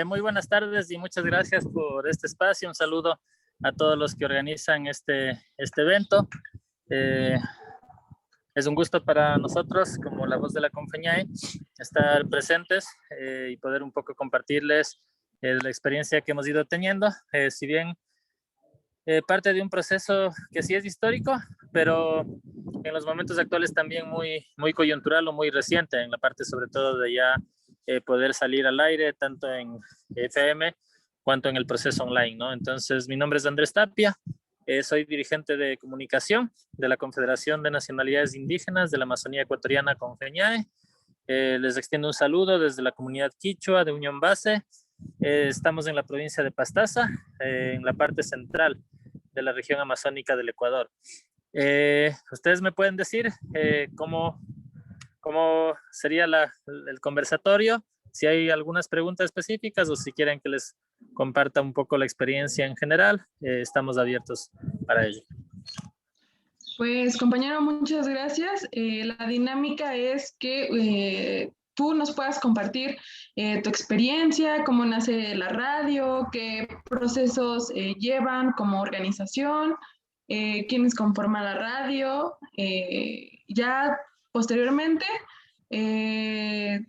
Muy buenas tardes y muchas gracias por este espacio. Un saludo a todos los que organizan este evento. Es un gusto para nosotros, como la voz de la Confeñae, estar presentes y poder un poco compartirles la experiencia que hemos ido teniendo. Si bien parte de un proceso que sí es histórico, pero en los momentos actuales también muy coyuntural o muy reciente, en la parte sobre todo de ya poder salir al aire, tanto en FM cuanto en el proceso online, ¿no? Entonces, mi nombre es Andrés Tapia, soy dirigente de comunicación de la Confederación de Nacionalidades Indígenas de la Amazonía Ecuatoriana, Confeñae. Les extiendo un saludo desde la comunidad quichua de Unión Base. Estamos en la provincia de Pastaza, en la parte central de la región amazónica del Ecuador. Ustedes me pueden decir cómo sería el conversatorio, si hay algunas preguntas específicas o si quieren que les comparta un poco la experiencia en general, estamos abiertos para ello. Pues compañero, muchas gracias. La dinámica es que tú nos puedas compartir tu experiencia, cómo nace la radio, qué procesos llevan como organización, quiénes conforman la radio. Ya posteriormente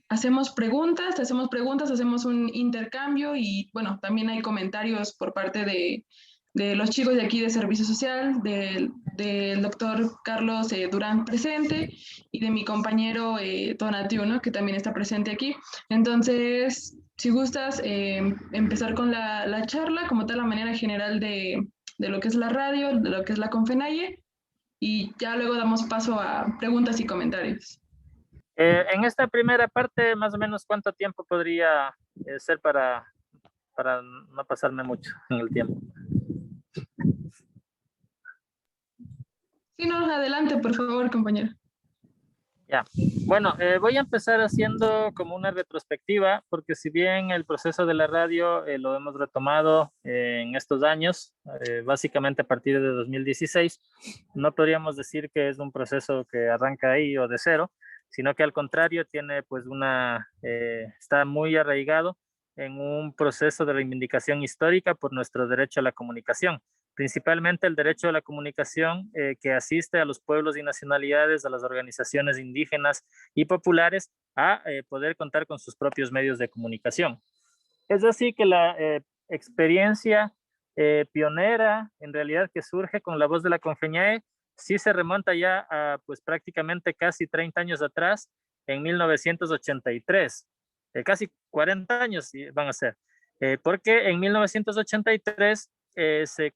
hacemos preguntas, hacemos un intercambio y bueno, también hay comentarios por parte de los chicos de aquí de Servicio Social, del doctor Carlos Durán presente y de mi compañero Tonatiuh, ¿no? Que también está presente aquí. Entonces, si gustas empezar con la charla, como tal, la manera general de lo que es la radio, de lo que es la Confenaye, y ya luego damos paso a preguntas y comentarios. En esta primera parte, más o menos, ¿cuánto tiempo podría ser para no pasarme mucho en el tiempo? Sí, no, adelante, por favor, compañero. Ya, bueno, voy a empezar haciendo como una retrospectiva, porque si bien el proceso de la radio lo hemos retomado en estos años, básicamente a partir de 2016, no podríamos decir que es un proceso que arranca ahí o de cero, sino que al contrario tiene pues está muy arraigado en un proceso de reivindicación histórica por nuestro derecho a la comunicación, principalmente el derecho a la comunicación que asiste a los pueblos y nacionalidades, a las organizaciones indígenas y populares a poder contar con sus propios medios de comunicación. Es así que la experiencia pionera, en realidad, que surge con la voz de la Confeñae, sí se remonta ya a pues prácticamente casi 30 años atrás, en 1983. Casi 40 años van a ser, porque en 1983 se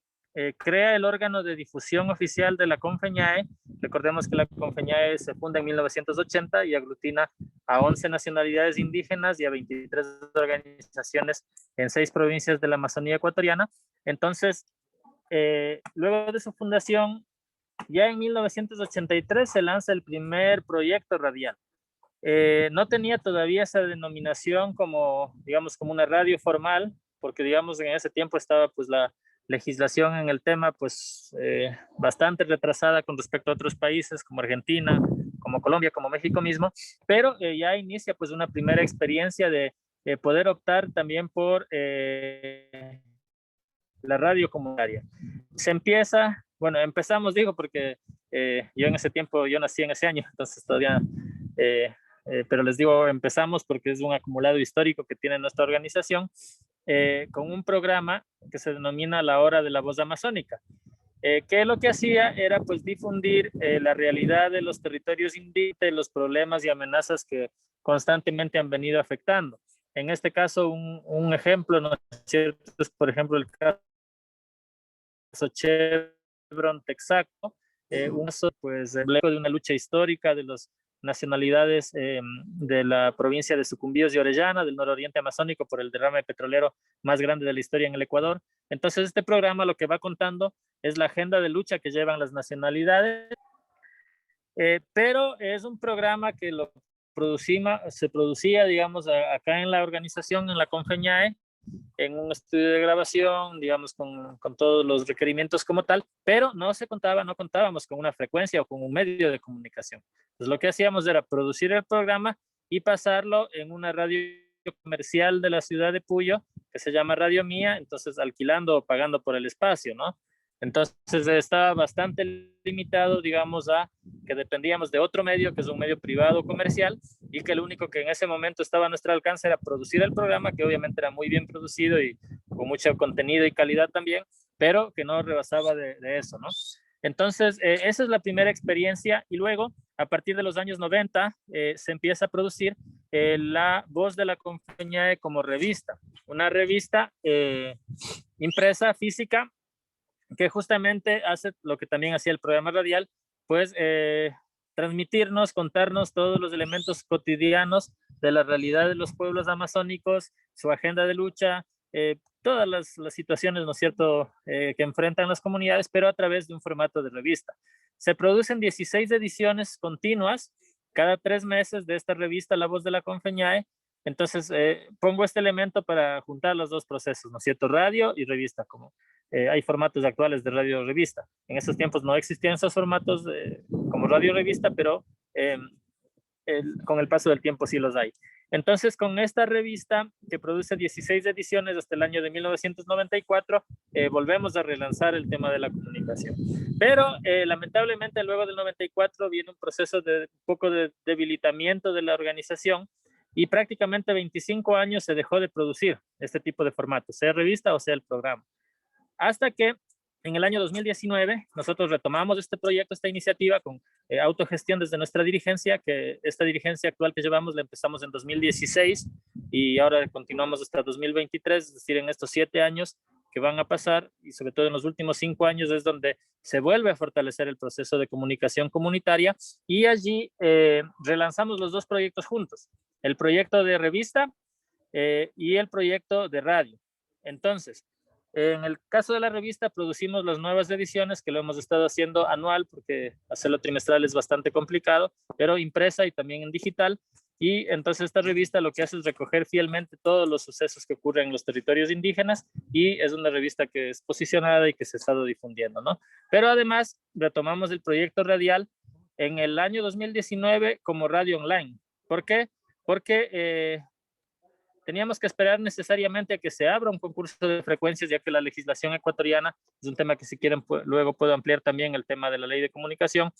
crea el órgano de difusión oficial de la Confeñae. Recordemos que la Confeñae se funda en 1980 y aglutina a 11 nacionalidades indígenas y a 23 organizaciones en 6 provincias de la Amazonía ecuatoriana. Entonces, luego de su fundación, ya en 1983 se lanza el primer proyecto radial. No tenía todavía esa denominación como, digamos, como una radio formal, porque, digamos, en ese tiempo estaba pues la legislación en el tema pues bastante retrasada con respecto a otros países como Argentina, como Colombia, como México mismo, pero ya inicia pues una primera experiencia de poder optar también por la radio comunitaria. Se empieza, bueno, empezamos, digo, porque yo en ese tiempo, yo nací en ese año, entonces todavía, pero les digo, empezamos porque es un acumulado histórico que tiene nuestra organización, con un programa que se denomina La Hora de la Voz Amazónica, que lo que hacía era pues difundir la realidad de los territorios indígenas, los problemas y amenazas que constantemente han venido afectando. En este caso, un ejemplo, ¿no es cierto? Es, por ejemplo, el caso Chevron Texaco, un caso pues de una lucha histórica de las nacionalidades de la provincia de Sucumbíos y Orellana, del nororiente amazónico, por el derrame petrolero más grande de la historia en el Ecuador. Entonces, este programa lo que va contando es la agenda de lucha que llevan las nacionalidades, pero es un programa que se producía, digamos, acá en la organización, en la Confeñae, en un estudio de grabación, digamos, con todos los requerimientos como tal, pero no contábamos con una frecuencia o con un medio de comunicación. Entonces, lo que hacíamos era producir el programa y pasarlo en una radio comercial de la ciudad de Puyo, que se llama Radio Mía, entonces alquilando o pagando por el espacio, ¿no? Entonces estaba bastante limitado, digamos, a que dependíamos de otro medio, que es un medio privado comercial, y que lo único que en ese momento estaba a nuestro alcance era producir el programa, que obviamente era muy bien producido y con mucho contenido y calidad también, pero que no rebasaba de eso, ¿no? Entonces, esa es la primera experiencia, y luego, a partir de los años 90, se empieza a producir La Voz de la Compañía como revista, una revista impresa, física, que justamente hace lo que también hacía el programa radial, pues transmitirnos, contarnos todos los elementos cotidianos de la realidad de los pueblos amazónicos, su agenda de lucha, todas las situaciones, ¿no es cierto?, que enfrentan las comunidades, pero a través de un formato de revista. Se producen 16 ediciones continuas cada 3 meses de esta revista La Voz de la Confeñae. Entonces, pongo este elemento para juntar los dos procesos, ¿no es cierto?, radio y revista, como hay formatos actuales de radio revista. En esos tiempos no existían esos formatos como radio revista, pero con el paso del tiempo sí los hay. Entonces, con esta revista, que produce 16 ediciones hasta el año de 1994, volvemos a relanzar el tema de la comunicación. Pero, lamentablemente, luego del 94 viene un proceso de un poco de debilitamiento de la organización, y prácticamente 25 años se dejó de producir este tipo de formatos, sea revista o sea el programa. Hasta que en el año 2019 nosotros retomamos este proyecto, esta iniciativa con autogestión desde nuestra dirigencia, que esta dirigencia actual que llevamos la empezamos en 2016 y ahora continuamos hasta 2023, es decir, en estos 7 años que van a pasar, y sobre todo en los últimos 5 años es donde se vuelve a fortalecer el proceso de comunicación comunitaria, y allí relanzamos los dos proyectos juntos, el proyecto de revista y el proyecto de radio. Entonces, en el caso de la revista, producimos las nuevas ediciones, que lo hemos estado haciendo anual, porque hacerlo trimestral es bastante complicado, pero impresa y también en digital. Y entonces esta revista lo que hace es recoger fielmente todos los sucesos que ocurren en los territorios indígenas, y es una revista que es posicionada y que se ha estado difundiendo, ¿no? Pero además retomamos el proyecto radial en el año 2019 como radio online. ¿Por qué? Porque teníamos que esperar necesariamente a que se abra un concurso de frecuencias, ya que la legislación ecuatoriana, es un tema que si quieren luego puedo ampliar también, el tema de la ley de comunicación,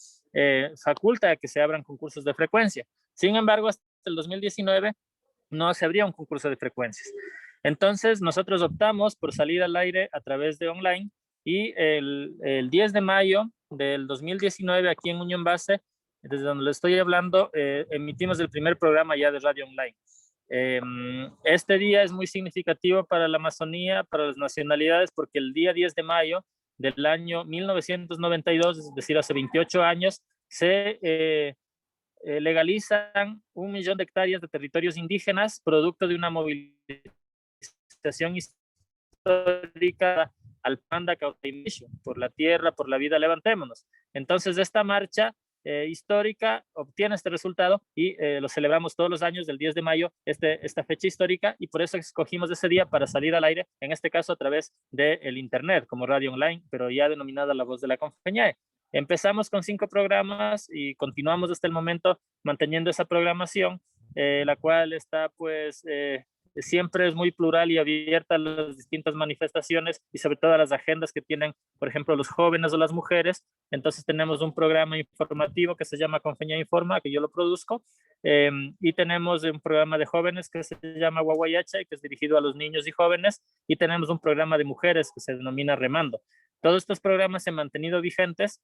faculta a que se abran concursos de frecuencia. Sin embargo, hasta el 2019 no se abría un concurso de frecuencias. Entonces nosotros optamos por salir al aire a través de online, y el 10 de mayo del 2019 aquí en Unión Base, desde donde le estoy hablando, emitimos el primer programa ya de radio online. Este día es muy significativo para la Amazonía, para las nacionalidades, porque el día 10 de mayo del año 1992, es decir, hace 28 años, se legalizan 1 millón de hectáreas de territorios indígenas, producto de una movilización histórica al Panda Cauteimicho, por la tierra, por la vida, levantémonos. Entonces, esta marcha histórica obtiene este resultado, y lo celebramos todos los años del 10 de mayo, esta fecha histórica, y por eso escogimos ese día para salir al aire, en este caso a través del internet, como radio online, pero ya denominada La Voz de la Confeñae. Empezamos con 5 programas y continuamos hasta el momento manteniendo esa programación, la cual está pues siempre es muy plural y abierta a las distintas manifestaciones y sobre todo a las agendas que tienen, por ejemplo, los jóvenes o las mujeres. Entonces tenemos un programa informativo que se llama Confeñae Informa, que yo lo produzco, y tenemos un programa de jóvenes que se llama Guaguayacha, que es dirigido a los niños y jóvenes, y tenemos un programa de mujeres que se denomina Remando. Todos estos programas se han mantenido vigentes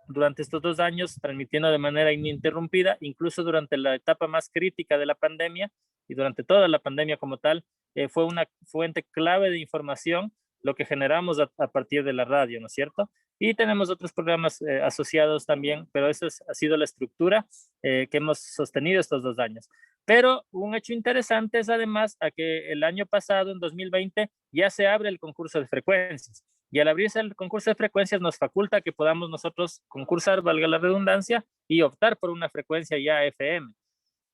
durante estos 2 años, transmitiendo de manera ininterrumpida, incluso durante la etapa más crítica de la pandemia, y durante toda la pandemia como tal, fue una fuente clave de información lo que generamos a partir de la radio, ¿no es cierto? Y tenemos otros programas asociados también, pero esa ha sido la estructura que hemos sostenido estos 2 años. Pero un hecho interesante es además a que el año pasado, en 2020, ya se abre el concurso de frecuencias. Y al abrirse el concurso de frecuencias nos faculta que podamos nosotros concursar, valga la redundancia, y optar por una frecuencia ya FM.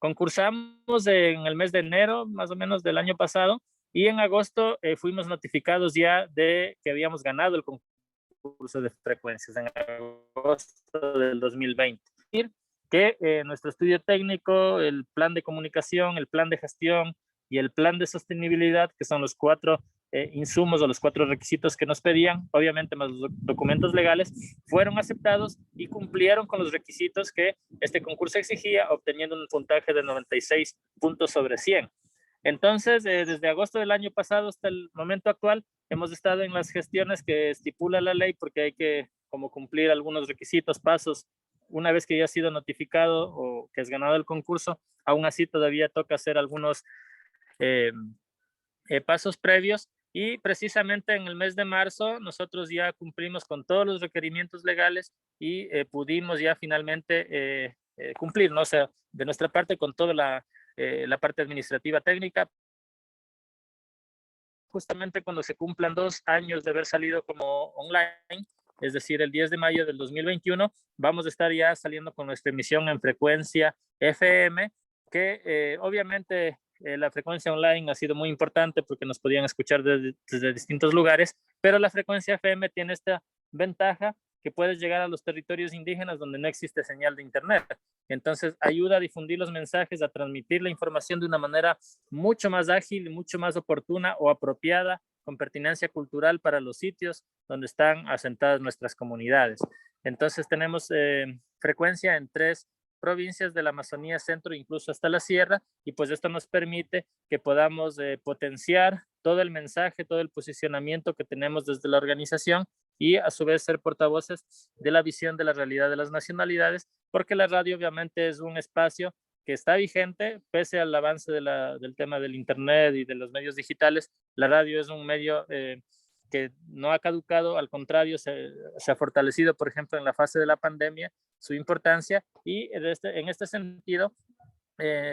Concursamos en el mes de enero, más o menos del año pasado, y en agosto fuimos notificados ya de que habíamos ganado el concurso de frecuencias en agosto del 2020. que nuestro estudio técnico, el plan de comunicación, el plan de gestión y el plan de sostenibilidad, que son los 4 insumos o los 4 requisitos que nos pedían, obviamente más los documentos legales, fueron aceptados y cumplieron con los requisitos que este concurso exigía, obteniendo un puntaje de 96 puntos sobre 100. Entonces, desde agosto del año pasado hasta el momento actual, hemos estado en las gestiones que estipula la ley, porque hay que como cumplir algunos requisitos, pasos. Una vez que ya ha sido notificado o que has ganado el concurso, aún así todavía toca hacer algunos eh, pasos previos, y precisamente en el mes de marzo nosotros ya cumplimos con todos los requerimientos legales y pudimos ya finalmente cumplir, ¿no? O sea, de nuestra parte con toda la parte administrativa técnica, justamente cuando se cumplan 2 años de haber salido como online, es decir, el 10 de mayo del 2021, vamos a estar ya saliendo con nuestra emisión en frecuencia FM, que obviamente la frecuencia online ha sido muy importante porque nos podían escuchar desde distintos lugares, pero la frecuencia FM tiene esta ventaja que puedes llegar a los territorios indígenas donde no existe señal de internet. Entonces ayuda a difundir los mensajes, a transmitir la información de una manera mucho más ágil, mucho más oportuna o apropiada, con pertinencia cultural para los sitios donde están asentadas nuestras comunidades. Entonces tenemos frecuencia en 3 provincias de la Amazonía Centro, incluso hasta la Sierra, y pues esto nos permite que podamos potenciar todo el mensaje, todo el posicionamiento que tenemos desde la organización, y a su vez ser portavoces de la visión de la realidad de las nacionalidades, porque la radio obviamente es un espacio que está vigente pese al avance del tema del internet y de los medios digitales. La radio es un medio que no ha caducado, al contrario, se ha fortalecido, por ejemplo, en la fase de la pandemia, su importancia, y en este sentido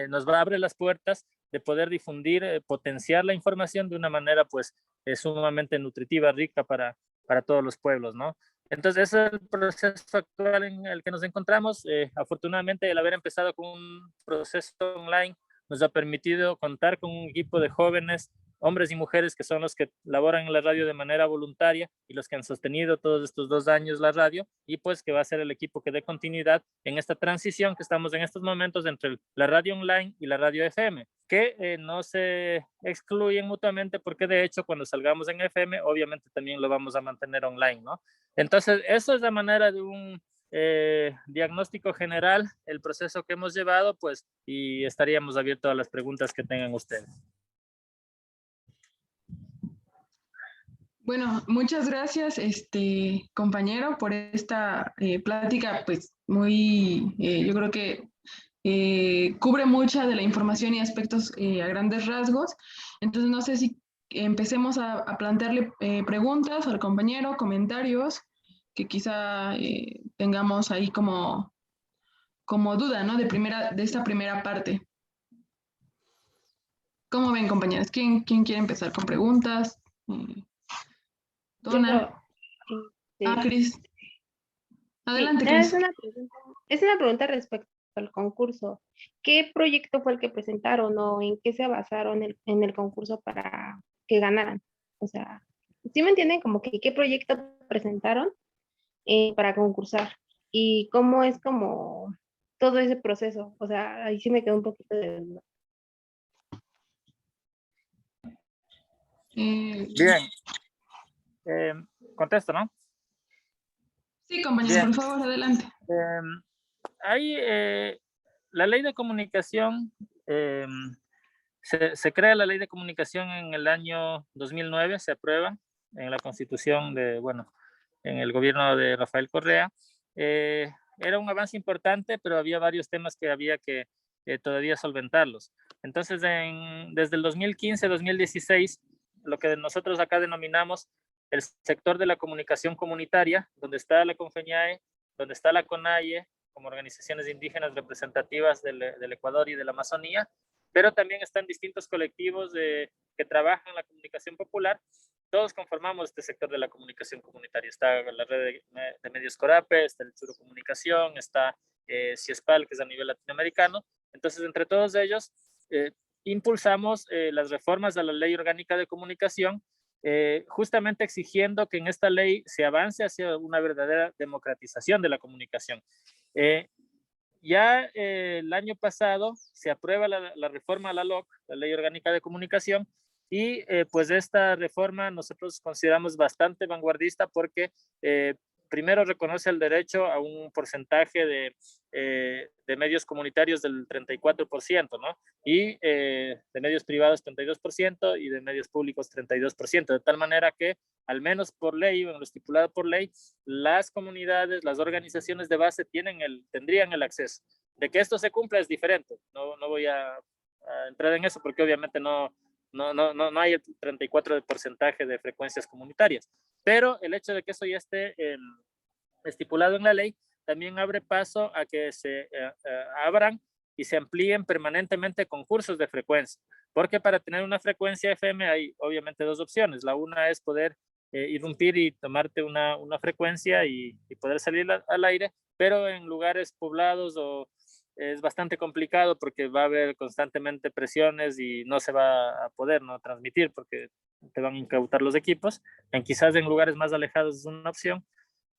nos va a abrir las puertas de poder difundir, potenciar la información de una manera pues sumamente nutritiva, rica para todos los pueblos, ¿no? Entonces, ese es el proceso actual en el que nos encontramos. Afortunadamente, el haber empezado con un proceso online nos ha permitido contar con un equipo de jóvenes, hombres y mujeres, que son los que laboran en la radio de manera voluntaria y los que han sostenido todos estos 2 años la radio, y pues que va a ser el equipo que dé continuidad en esta transición que estamos en estos momentos entre la radio online y la radio FM, que no se excluyen mutuamente, porque de hecho cuando salgamos en FM obviamente también lo vamos a mantener online, ¿no? Entonces eso es la manera de un diagnóstico general, el proceso que hemos llevado, pues, y estaríamos abiertos a las preguntas que tengan ustedes. Bueno, muchas gracias, compañero, por esta plática, pues muy, yo creo que cubre mucha de la información y aspectos a grandes rasgos. Entonces, no sé si empecemos a plantearle preguntas al compañero, comentarios que quizá tengamos ahí como duda, ¿no? De esta primera parte. ¿Cómo ven, compañeros? ¿Quién quiere empezar con preguntas? Donna. Cris. Adelante, Sí, Cris. es una pregunta respecto al concurso. ¿Qué proyecto fue el que presentaron o en qué se basaron en el concurso para que ganaran? O sea, ¿sí me entienden? Como que qué proyecto presentaron para concursar y cómo es como todo ese proceso. O sea, ahí sí me quedó un poquito de duda. Bien, contesto, ¿no? Sí, compañero, Bien. por favor, adelante. Hay la ley de comunicación, se crea la ley de comunicación en el año 2009, se aprueba en la constitución en el gobierno de Rafael Correa. Era un avance importante, pero había varios temas que había que todavía solventarlos. Entonces, desde el 2015-2016, lo que nosotros acá denominamos el sector de la comunicación comunitaria, donde está la CONFEñAE, donde está la CONAIE, como organizaciones indígenas representativas del Ecuador y de la Amazonía, pero también están distintos colectivos que trabajan en la comunicación popular. Todos conformamos este sector de la comunicación comunitaria. Está la red de medios Corape, está el Churo Comunicación, está CIESPAL, que es a nivel latinoamericano. Entonces, entre todos ellos, impulsamos las reformas a la Ley Orgánica de Comunicación, justamente exigiendo que en esta ley se avance hacia una verdadera democratización de la comunicación. ya el año pasado se aprueba la reforma a la LOC, la Ley Orgánica de Comunicación, y pues esta reforma nosotros consideramos bastante vanguardista porque primero reconoce el derecho a un porcentaje de medios comunitarios del 34%, ¿no? Y de medios privados 32% y de medios públicos 32%, de tal manera que al menos por ley, o en lo estipulado por ley, las comunidades, las organizaciones de base tendrían el acceso. De que esto se cumpla es diferente, no voy a entrar en eso porque obviamente no hay el 34% de porcentaje de frecuencias comunitarias, pero el hecho de que eso ya esté estipulado en la ley también abre paso a que se abran y se amplíen permanentemente concursos de frecuencia, porque para tener una frecuencia FM hay obviamente dos opciones. La una es poder irrumpir y tomarte una frecuencia y poder salir al aire, pero en lugares poblados es bastante complicado porque va a haber constantemente presiones y no se va a poder no transmitir porque te van a incautar los equipos. Quizás en lugares más alejados es una opción,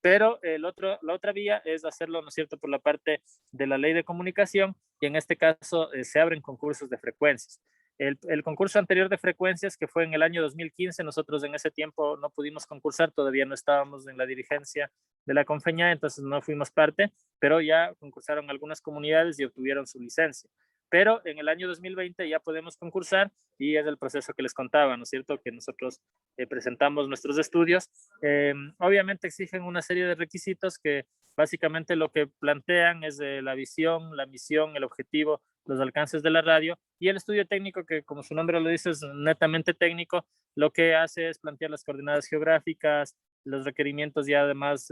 pero la otra vía es hacerlo, ¿no es cierto?, por la parte de la ley de comunicación, y en este caso se abren concursos de frecuencias. El concurso anterior de frecuencias, que fue en el año 2015, nosotros en ese tiempo no pudimos concursar, todavía no estábamos en la dirigencia de la Confeña, entonces no fuimos parte, pero ya concursaron algunas comunidades y obtuvieron su licencia. Pero en el año 2020 ya podemos concursar y es el proceso que les contaba, ¿no es cierto?, que nosotros presentamos nuestros estudios. Obviamente exigen una serie de requisitos que básicamente lo que plantean es la visión, la misión, el objetivo, los alcances de la radio, y el estudio técnico, que como su nombre lo dice es netamente técnico, lo que hace es plantear las coordenadas geográficas, los requerimientos ya además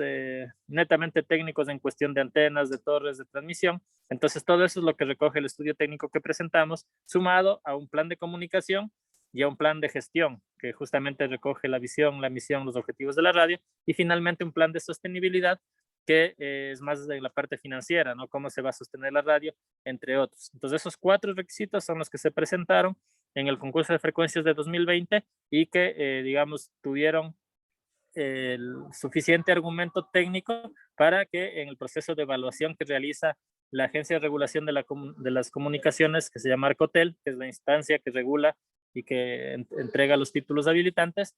netamente técnicos en cuestión de antenas, de torres, de transmisión. Entonces todo eso es lo que recoge el estudio técnico que presentamos, sumado a un plan de comunicación y a un plan de gestión que justamente recoge la visión, la misión, los objetivos de la radio, y finalmente un plan de sostenibilidad que es más de la parte financiera, ¿no? Cómo se va a sostener la radio, entre otros. Entonces esos 4 requisitos son los que se presentaron en el concurso de frecuencias de 2020 y que, digamos, tuvieron el suficiente argumento técnico para que en el proceso de evaluación que realiza la Agencia de Regulación de las Comunicaciones, que se llama Arcotel, que es la instancia que regula y que entrega los títulos habilitantes,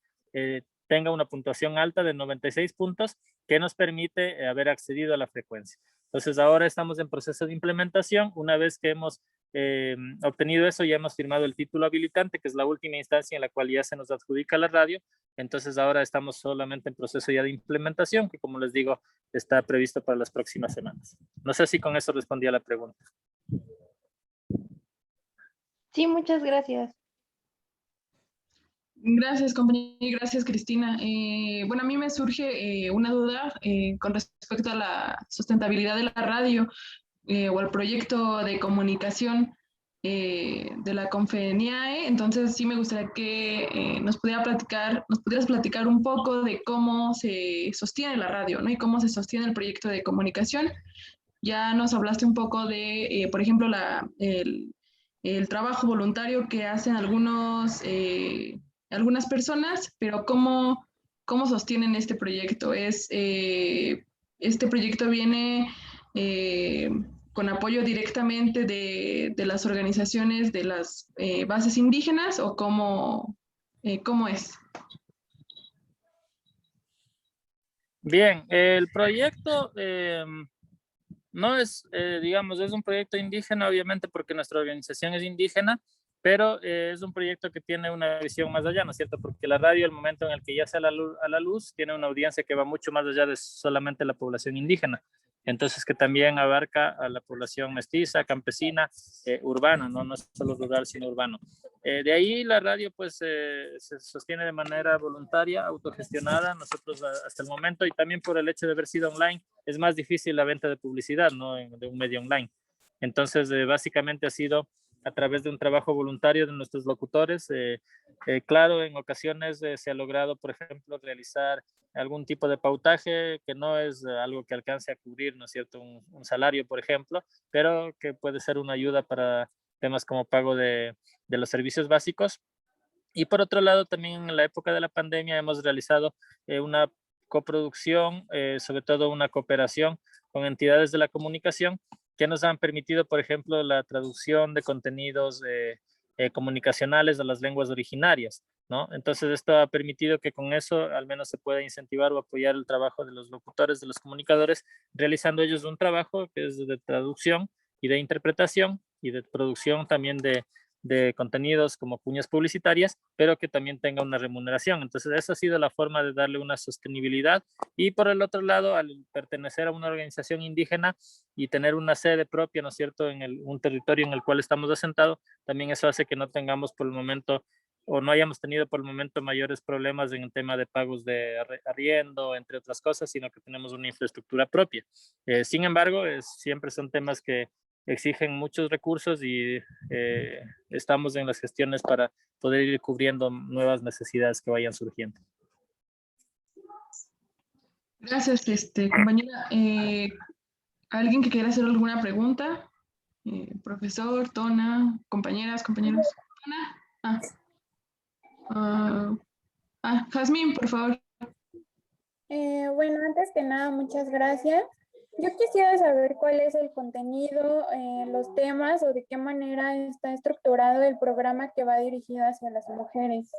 tenga una puntuación alta de 96 puntos que nos permite haber accedido a la frecuencia. Entonces ahora estamos en proceso de implementación. Una vez que hemos obtenido eso, ya hemos firmado el título habilitante, que es la última instancia en la cual ya se nos adjudica la radio. Entonces ahora estamos solamente en proceso ya de implementación, que como les digo, está previsto para las próximas semanas. No sé si con eso respondí a la pregunta. Sí, muchas gracias. Gracias, compañera, y gracias, Cristina. Bueno, a mí me surge una duda con respecto a la sustentabilidad de la radio o al proyecto de comunicación de la Confeniae. Entonces, sí me gustaría que nos pudieras platicar un poco de cómo se sostiene la radio, ¿no? Y cómo se sostiene el proyecto de comunicación. Ya nos hablaste un poco de, por ejemplo, el trabajo voluntario que hacen algunas personas, pero ¿cómo sostienen este proyecto? Este proyecto viene con apoyo directamente de las organizaciones de las bases indígenas, o cómo es. Bien, el proyecto no es, digamos, es un proyecto indígena, obviamente, porque nuestra organización es indígena, pero es un proyecto que tiene una visión más allá, ¿no es cierto? Porque la radio, el momento en el que ya sale a la luz, tiene una audiencia que va mucho más allá de solamente la población indígena. Entonces, que también abarca a la población mestiza, campesina, urbana, ¿no? No solo rural, sino urbano. De ahí la radio, pues, se sostiene de manera voluntaria, autogestionada, nosotros hasta el momento, y también por el hecho de haber sido online, es más difícil la venta de publicidad, ¿no? De un medio online. Entonces, básicamente ha sido a través de un trabajo voluntario de nuestros locutores. Claro, en ocasiones se ha logrado, por ejemplo, realizar algún tipo de pautaje que no es algo que alcance a cubrir, ¿no es cierto?, un salario, por ejemplo, pero que puede ser una ayuda para temas como pago de los servicios básicos. Y por otro lado, también en la época de la pandemia hemos realizado una coproducción, sobre todo una cooperación con entidades de la comunicación, que nos han permitido, por ejemplo, la traducción de contenidos comunicacionales a las lenguas originarias, ¿no? Entonces esto ha permitido que con eso al menos se pueda incentivar o apoyar el trabajo de los locutores, de los comunicadores, realizando ellos un trabajo que es de traducción y de interpretación y de producción también de contenidos como cuñas publicitarias, pero que también tenga una remuneración. Entonces, esa ha sido la forma de darle una sostenibilidad. Y por el otro lado, al pertenecer a una organización indígena y tener una sede propia, ¿no es cierto?, en un territorio en el cual estamos asentados, también eso hace que no tengamos por el momento o no hayamos tenido por el momento mayores problemas en el tema de pagos de arriendo, entre otras cosas, sino que tenemos una infraestructura propia. Sin embargo, siempre son temas que exigen muchos recursos y estamos en las gestiones para poder ir cubriendo nuevas necesidades que vayan surgiendo. Gracias, compañera. ¿Alguien que quiera hacer alguna pregunta? Profesor, Tona, compañeras, compañeros. Tona. Jazmín, por favor. Bueno, antes que nada, muchas gracias. Yo quisiera saber cuál es el contenido, los temas o de qué manera está estructurado el programa que va dirigido hacia las mujeres.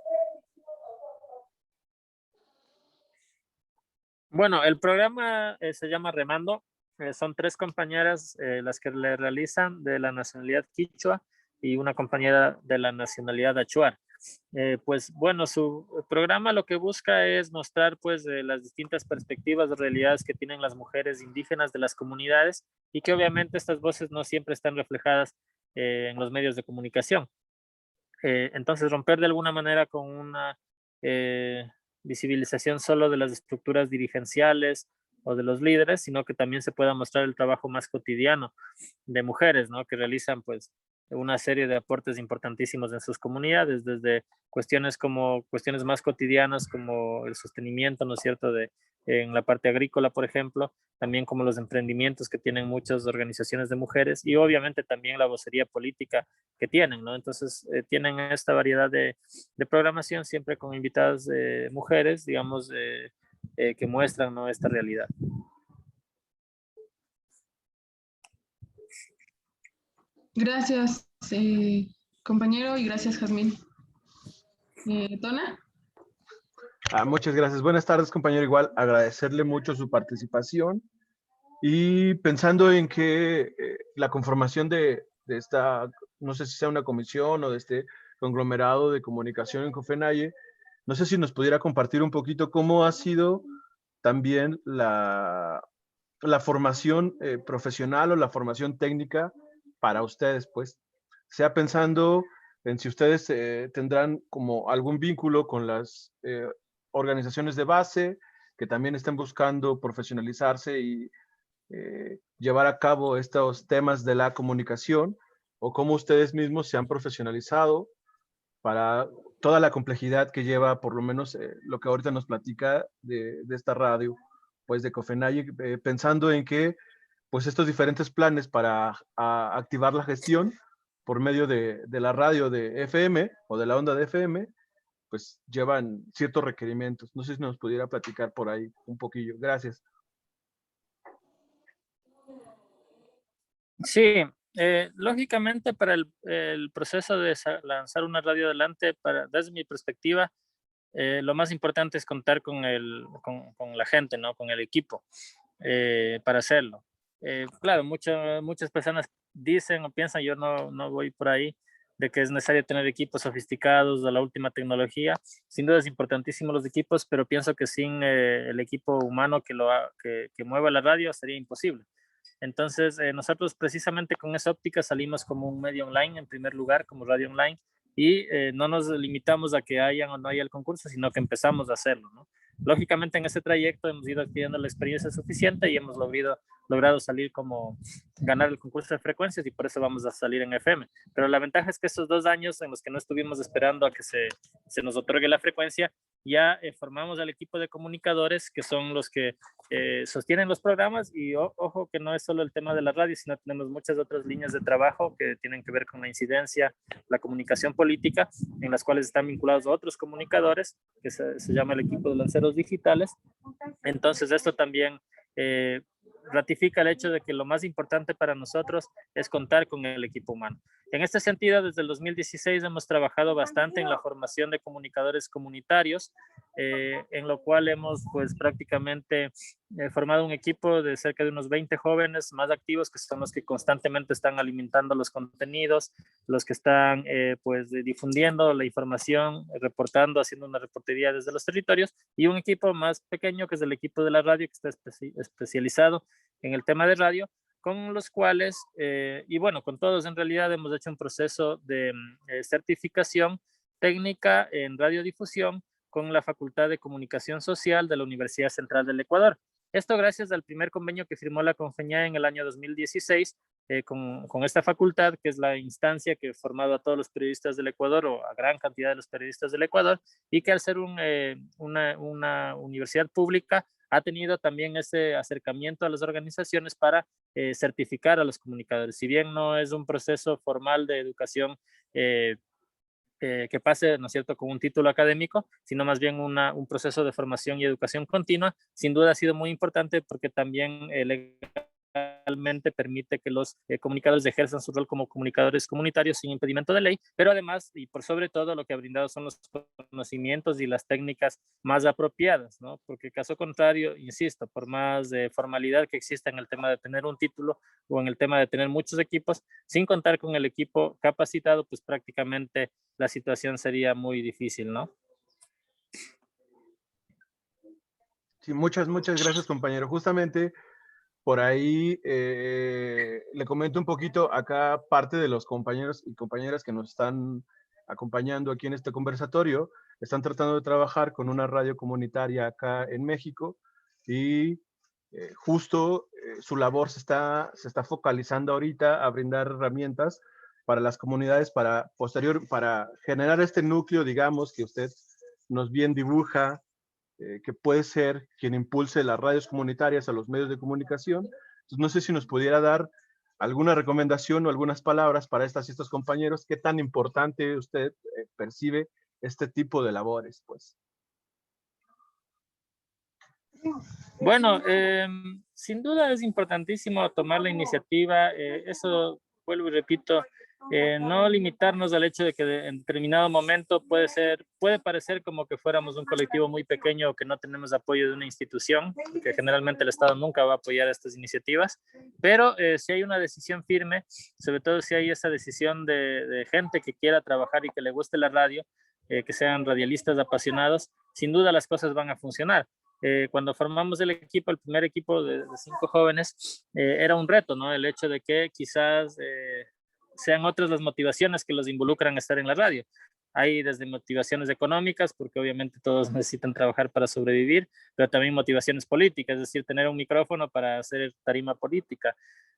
Bueno, el programa se llama Remando. Son 3 compañeras las que le realizan, de la nacionalidad quichua y una compañera de la nacionalidad achuar. Pues bueno, su programa lo que busca es mostrar pues las distintas perspectivas de realidades que tienen las mujeres indígenas de las comunidades y que obviamente estas voces no siempre están reflejadas en los medios de comunicación. Entonces romper de alguna manera con una visibilización solo de las estructuras dirigenciales o de los líderes, sino que también se pueda mostrar el trabajo más cotidiano de mujeres, ¿no?, que realizan pues una serie de aportes importantísimos en sus comunidades, desde cuestiones más cotidianas como el sostenimiento, ¿no es cierto?, en la parte agrícola, por ejemplo, también como los emprendimientos que tienen muchas organizaciones de mujeres y obviamente también la vocería política que tienen, ¿no? Entonces tienen esta variedad de programación siempre con invitadas mujeres, digamos, que muestran, ¿no?, esta realidad. Gracias, compañero, y gracias, Jazmín. ¿Tona? Muchas gracias. Buenas tardes, compañero. Igual agradecerle mucho su participación y pensando en que la conformación de esta, no sé si sea una comisión o de este conglomerado de comunicación en COFENALLE, no sé si nos pudiera compartir un poquito cómo ha sido también la formación profesional o la formación técnica para ustedes, pues, sea pensando en si ustedes tendrán como algún vínculo con las organizaciones de base que también estén buscando profesionalizarse y llevar a cabo estos temas de la comunicación, o cómo ustedes mismos se han profesionalizado para toda la complejidad que lleva, por lo menos lo que ahorita nos platica de esta radio, pues de COFENALLE, pensando en que pues estos diferentes planes para activar la gestión por medio de la radio de FM o de la onda de FM, pues llevan ciertos requerimientos. No sé si nos pudiera platicar por ahí un poquillo. Gracias. Sí, lógicamente para el proceso de lanzar una radio adelante, desde mi perspectiva, lo más importante es contar con la gente, ¿no?, con el equipo para hacerlo. Claro, muchas personas dicen o piensan, yo no voy por ahí, de que es necesario tener equipos sofisticados de la última tecnología. Sin duda es importantísimo los equipos, pero pienso que sin el equipo humano que mueva la radio sería imposible. Entonces, nosotros precisamente con esa óptica salimos como un medio online, en primer lugar, como radio online, y no nos limitamos a que haya o no haya el concurso, sino que empezamos a hacerlo, ¿no? Lógicamente en ese trayecto hemos ido adquiriendo la experiencia suficiente y hemos logrado salir ganar el concurso de frecuencias y por eso vamos a salir en FM. Pero la ventaja es que estos 2 años en los que no estuvimos esperando a que se nos otorgue la frecuencia, ya formamos al equipo de comunicadores que son los que sostienen los programas y ojo que no es solo el tema de la radio, sino tenemos muchas otras líneas de trabajo que tienen que ver con la incidencia, la comunicación política, en las cuales están vinculados otros comunicadores, que se llama el equipo de lanceros digitales. Entonces esto también ratifica el hecho de que lo más importante para nosotros es contar con el equipo humano. En este sentido, desde el 2016 hemos trabajado bastante en la formación de comunicadores comunitarios, en lo cual hemos pues prácticamente formado un equipo de cerca de unos 20 jóvenes más activos, que son los que constantemente están alimentando los contenidos, los que están pues difundiendo la información, reportando, haciendo una reportería desde los territorios, y un equipo más pequeño que es el equipo de la radio, que está especializado en el tema de radio, con los cuales, y bueno, con todos en realidad hemos hecho un proceso de certificación técnica en radiodifusión con la Facultad de Comunicación Social de la Universidad Central del Ecuador. Esto gracias al primer convenio que firmó la CONFEñA en el año 2016 con esta facultad, que es la instancia que ha formado a todos los periodistas del Ecuador, o a gran cantidad de los periodistas del Ecuador, y que al ser una universidad pública ha tenido también ese acercamiento a las organizaciones para certificar a los comunicadores. Si bien no es un proceso formal de educación que pase, ¿no es cierto?, con un título académico, sino más bien un proceso de formación y educación continua, sin duda ha sido muy importante porque también legalmente permite que los comunicadores ejerzan su rol como comunicadores comunitarios sin impedimento de ley, pero además y por sobre todo lo que ha brindado son los conocimientos y las técnicas más apropiadas, ¿no? Porque caso contrario, insisto, por más formalidad que exista en el tema de tener un título o en el tema de tener muchos equipos, sin contar con el equipo capacitado, pues prácticamente la situación sería muy difícil, ¿no? Sí, muchas gracias, compañero. Justamente por ahí le comento un poquito acá parte de los compañeros y compañeras que nos están acompañando aquí en este conversatorio. Están tratando de trabajar con una radio comunitaria acá en México y justo su labor se está focalizando ahorita a brindar herramientas para las comunidades para generar este núcleo, digamos, que usted nos bien dibuja, que puede ser quien impulse las radios comunitarias a los medios de comunicación. Entonces, no sé si nos pudiera dar alguna recomendación o algunas palabras para estas y estos compañeros. ¿Qué tan importante usted percibe este tipo de labores, pues? Bueno, sin duda es importantísimo tomar la iniciativa. Eso, vuelvo y repito, no limitarnos al hecho de que en determinado momento puede parecer como que fuéramos un colectivo muy pequeño o que no tenemos apoyo de una institución, porque generalmente el Estado nunca va a apoyar estas iniciativas, pero si hay una decisión firme, sobre todo si hay esa decisión de gente que quiera trabajar y que le guste la radio, que sean radialistas apasionados, sin duda las cosas van a funcionar. Cuando formamos el equipo, el primer equipo de 5 jóvenes, era un reto, ¿no? El hecho de que quizás sean otras las motivaciones que los involucran a estar en la radio. Hay desde motivaciones económicas, porque obviamente todos necesitan trabajar para sobrevivir, pero también motivaciones políticas, es decir, tener un micrófono para hacer tarima política.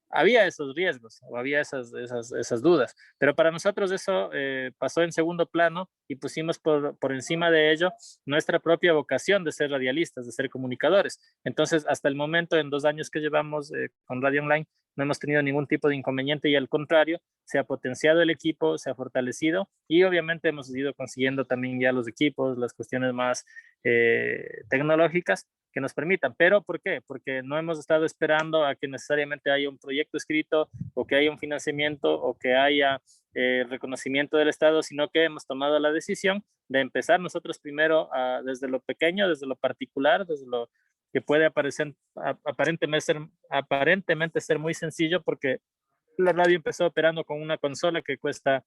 Había esos riesgos o había esas dudas, pero para nosotros eso pasó en segundo plano y pusimos por encima de ello nuestra propia vocación de ser radialistas, de ser comunicadores. Entonces, hasta el momento, en 2 años que llevamos con Radio Online, no hemos tenido ningún tipo de inconveniente y al contrario, se ha potenciado el equipo, se ha fortalecido y obviamente hemos ido consiguiendo también ya los equipos, las cuestiones más tecnológicas que nos permitan. ¿Pero por qué? Porque no hemos estado esperando a que necesariamente haya un proyecto escrito o que haya un financiamiento o que haya reconocimiento del Estado, sino que hemos tomado la decisión de empezar nosotros primero desde lo pequeño, desde lo particular, desde lo que puede aparentemente ser muy sencillo, porque la radio empezó operando con una consola que cuesta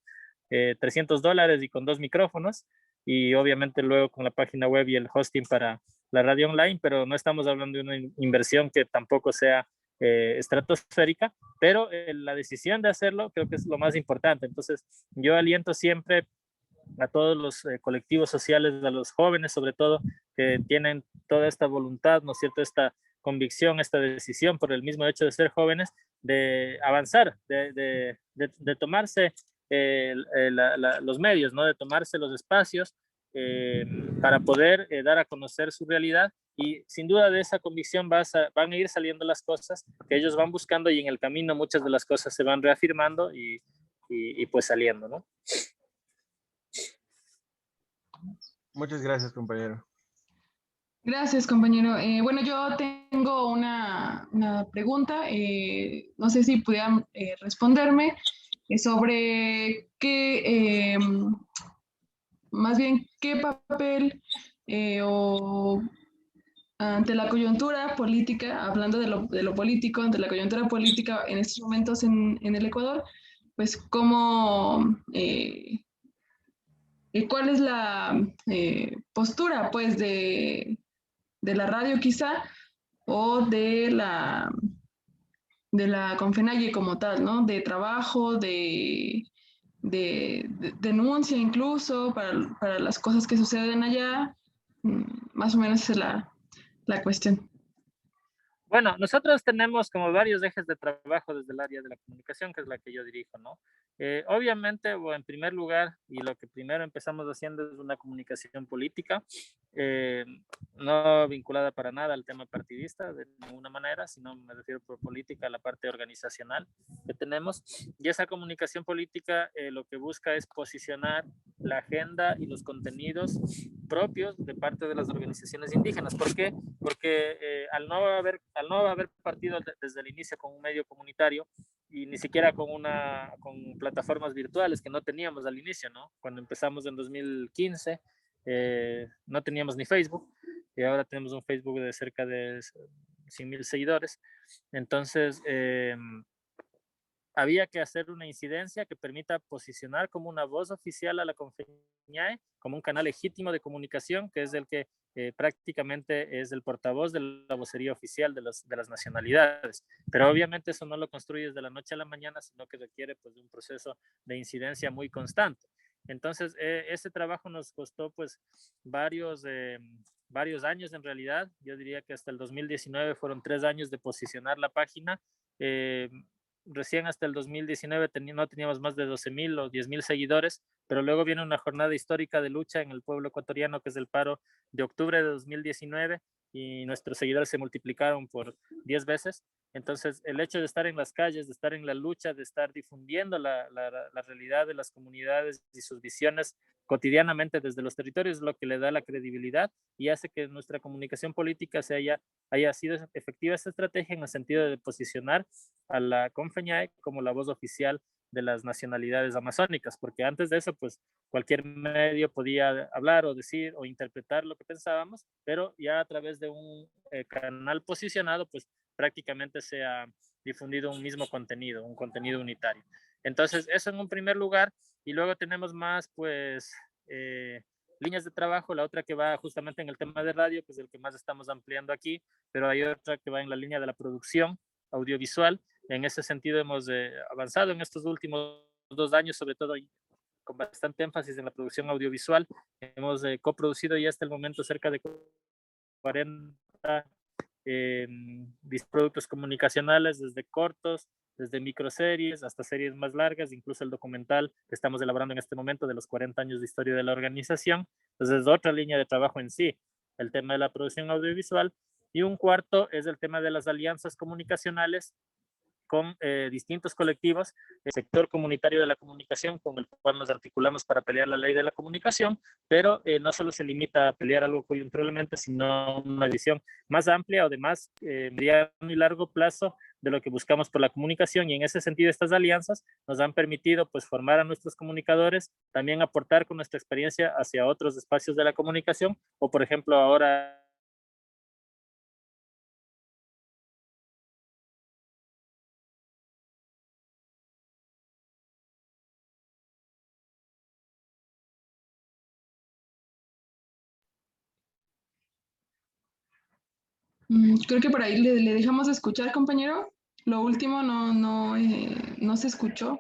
$300 y con 2 micrófonos, y obviamente luego con la página web y el hosting para la radio online, pero no estamos hablando de una inversión que tampoco sea estratosférica, pero la decisión de hacerlo creo que es lo más importante. Entonces yo aliento siempre a todos los colectivos sociales, a los jóvenes sobre todo, que tienen toda esta voluntad, ¿no es cierto?, esta convicción, esta decisión por el mismo hecho de ser jóvenes, de avanzar, de tomarse los medios, ¿no?, de tomarse los espacios para poder dar a conocer su realidad, y sin duda de esa convicción van a ir saliendo las cosas que ellos van buscando, y en el camino muchas de las cosas se van reafirmando y pues saliendo, ¿no? Muchas gracias, compañero. Gracias, compañero. Bueno, yo tengo una pregunta, no sé si pudieran responderme sobre más bien, qué papel o ante la coyuntura política, hablando de lo político, ante la coyuntura política en estos momentos en el Ecuador, pues cuál es la postura, pues, de la radio quizá, o de la Confenagie como tal, ¿no? De trabajo, de denuncia incluso para las cosas que suceden allá. Más o menos esa es la cuestión. Bueno, nosotros tenemos como varios ejes de trabajo desde el área de la comunicación, que es la que yo dirijo, ¿no? Obviamente, o en primer lugar, y lo que primero empezamos haciendo es una comunicación política, eh, no vinculada para nada al tema partidista de ninguna manera, sino me refiero por política a la parte organizacional que tenemos. Y esa comunicación política lo que busca es posicionar la agenda y los contenidos propios de parte de las organizaciones indígenas. ¿Por qué? Porque al no haber partido desde el inicio con un medio comunitario y ni siquiera con plataformas virtuales que no teníamos al inicio, ¿no? Cuando empezamos en 2015, no teníamos ni Facebook, y ahora tenemos un Facebook de cerca de 100,000 seguidores. Entonces, había que hacer una incidencia que permita posicionar como una voz oficial a la Confeñae, como un canal legítimo de comunicación, que es el que prácticamente es el portavoz de la vocería oficial de las nacionalidades. Pero obviamente eso no lo construyes de la noche a la mañana, sino que requiere pues, de un proceso de incidencia muy constante. Entonces, ese trabajo nos costó pues varios años en realidad. Yo diría que hasta el 2019 fueron 3 años de posicionar la página. Recién hasta el 2019 no teníamos más de 12,000 o 10,000 seguidores, pero luego viene una jornada histórica de lucha en el pueblo ecuatoriano, que es el paro de octubre de 2019, y nuestros seguidores se multiplicaron por 10 veces. Entonces, el hecho de estar en las calles, de estar en la lucha, de estar difundiendo la realidad de las comunidades y sus visiones cotidianamente desde los territorios es lo que le da la credibilidad y hace que nuestra comunicación política haya sido efectiva esa estrategia en el sentido de posicionar a la Confeñae como la voz oficial de las nacionalidades amazónicas, porque antes de eso, pues cualquier medio podía hablar o decir o interpretar lo que pensábamos, pero ya a través de un canal posicionado, pues prácticamente se ha difundido un mismo contenido, un contenido unitario. Entonces, eso en un primer lugar, y luego tenemos más, pues, líneas de trabajo, la otra que va justamente en el tema de radio, que es el que más estamos ampliando aquí, pero hay otra que va en la línea de la producción audiovisual. En ese sentido hemos avanzado en estos últimos 2 años, sobre todo con bastante énfasis en la producción audiovisual. Hemos coproducido ya hasta el momento cerca de 40 productos comunicacionales, desde cortos, desde microseries hasta series más largas, incluso el documental que estamos elaborando en este momento de los 40 años de historia de la organización. Entonces, es otra línea de trabajo en sí, el tema de la producción audiovisual. Y un cuarto es el tema de las alianzas comunicacionales con distintos colectivos, el sector comunitario de la comunicación, con el cual nos articulamos para pelear la ley de la comunicación, pero no solo se limita a pelear algo coyunturalmente, sino una visión más amplia o de más mediano y largo plazo de lo que buscamos por la comunicación, y en ese sentido estas alianzas nos han permitido pues formar a nuestros comunicadores, también aportar con nuestra experiencia hacia otros espacios de la comunicación, o por ejemplo ahora Creo que por ahí le dejamos de escuchar, compañero. Lo último no se escuchó.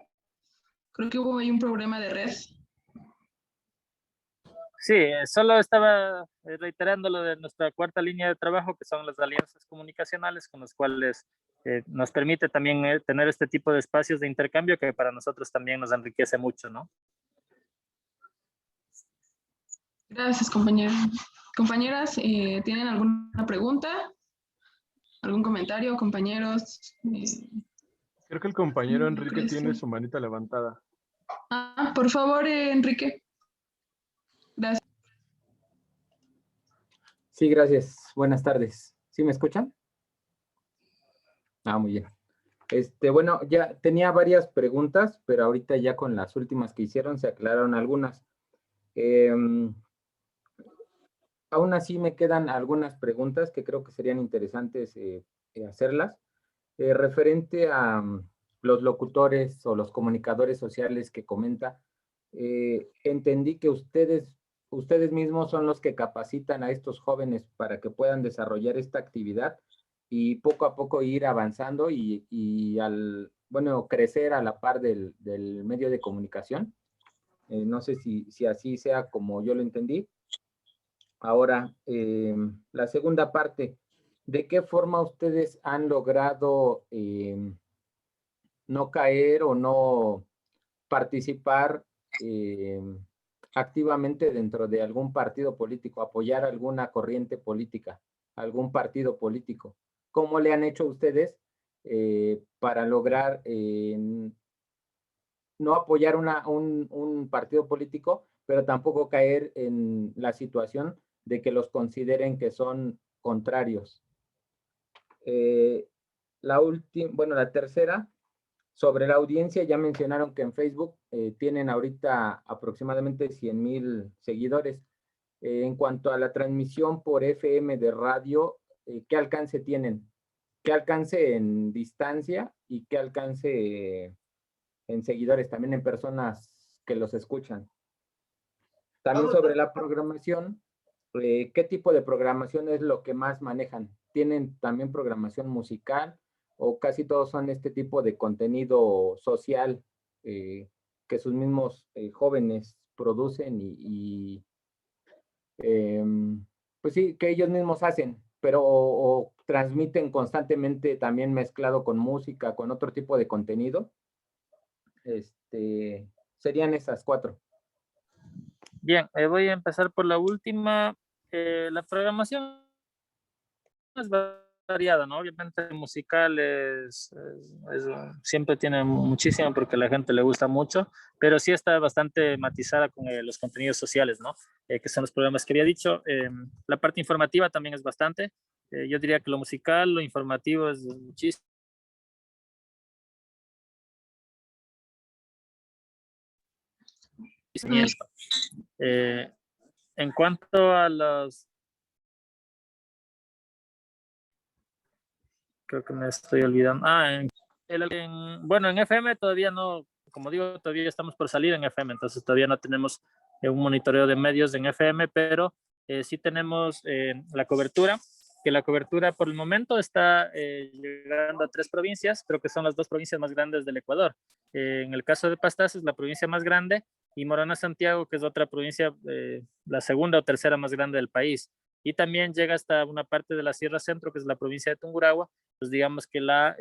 Creo que hubo ahí un problema de red. Sí, solo estaba reiterando lo de nuestra cuarta línea de trabajo, que son las alianzas comunicacionales, con las cuales nos permite también tener este tipo de espacios de intercambio que para nosotros también nos enriquece mucho, ¿no? Gracias, compañero. Compañeras, ¿tienen alguna pregunta? ¿Algún comentario, compañeros? Creo que el compañero Enrique tiene su manita levantada. Por favor, Enrique. Gracias. Sí, gracias. Buenas tardes. ¿Sí me escuchan? Muy bien. Bueno, ya tenía varias preguntas, pero ahorita ya con las últimas que hicieron se aclararon algunas. Aún así me quedan algunas preguntas que creo que serían interesantes hacerlas. Referente a los locutores o los comunicadores sociales que comenta, entendí que ustedes mismos son los que capacitan a estos jóvenes para que puedan desarrollar esta actividad y poco a poco ir avanzando y bueno, crecer a la par del medio de comunicación. No sé si así sea como yo lo entendí. Ahora, la segunda parte, ¿de qué forma ustedes han logrado no caer o no participar activamente dentro de algún partido político, apoyar alguna corriente política, algún partido político? ¿Cómo le han hecho ustedes para lograr no apoyar un partido político, pero tampoco caer en la situación de que los consideren que son contrarios? La tercera, sobre la audiencia, ya mencionaron que en Facebook tienen ahorita aproximadamente 100,000 seguidores. En cuanto a la transmisión por FM de radio, ¿qué alcance tienen? ¿Qué alcance en distancia y qué alcance en seguidores, también en personas que los escuchan? También sobre la programación, ¿qué tipo de programación es lo que más manejan? ¿Tienen también programación musical o casi todos son este tipo de contenido social que sus mismos jóvenes producen pues sí, que ellos mismos hacen, pero o transmiten constantemente también mezclado con música, con otro tipo de contenido? Serían esas 4. Bien, voy a empezar por la última. La programación es variada, ¿no? Obviamente musical siempre tiene muchísimo porque a la gente le gusta mucho, pero sí está bastante matizada con los contenidos sociales, ¿no? Que son los programas que había dicho. La parte informativa también es bastante. Yo diría que lo musical, lo informativo es muchísimo. En cuanto a los... Creo que me estoy olvidando. Bueno, en FM todavía no, como digo, todavía estamos por salir en FM, entonces todavía no tenemos un monitoreo de medios en FM, pero sí tenemos la cobertura, que la cobertura por el momento está llegando a 3 provincias, creo que son las 2 provincias más grandes del Ecuador. En el caso de Pastaza es la provincia más grande y Morona Santiago, que es otra provincia, la segunda o tercera más grande del país. Y también llega hasta una parte de la Sierra Centro, que es la provincia de Tungurahua. Pues digamos que la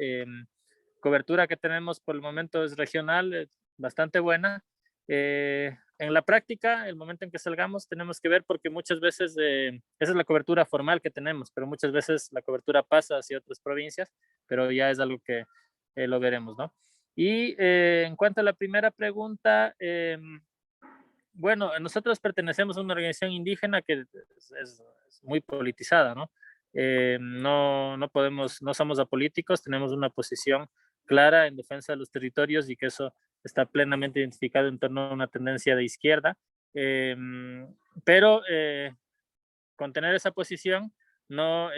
cobertura que tenemos por el momento es regional, bastante buena. En la práctica, el momento en que salgamos, tenemos que ver porque muchas veces, esa es la cobertura formal que tenemos, pero muchas veces la cobertura pasa hacia otras provincias, pero ya es algo que lo veremos, ¿no? Y en cuanto a la primera pregunta, bueno, nosotros pertenecemos a una organización indígena que es muy politizada, ¿no? No somos apolíticos, tenemos una posición clara en defensa de los territorios y que eso está plenamente identificado en torno a una tendencia de izquierda. Pero con tener esa posición no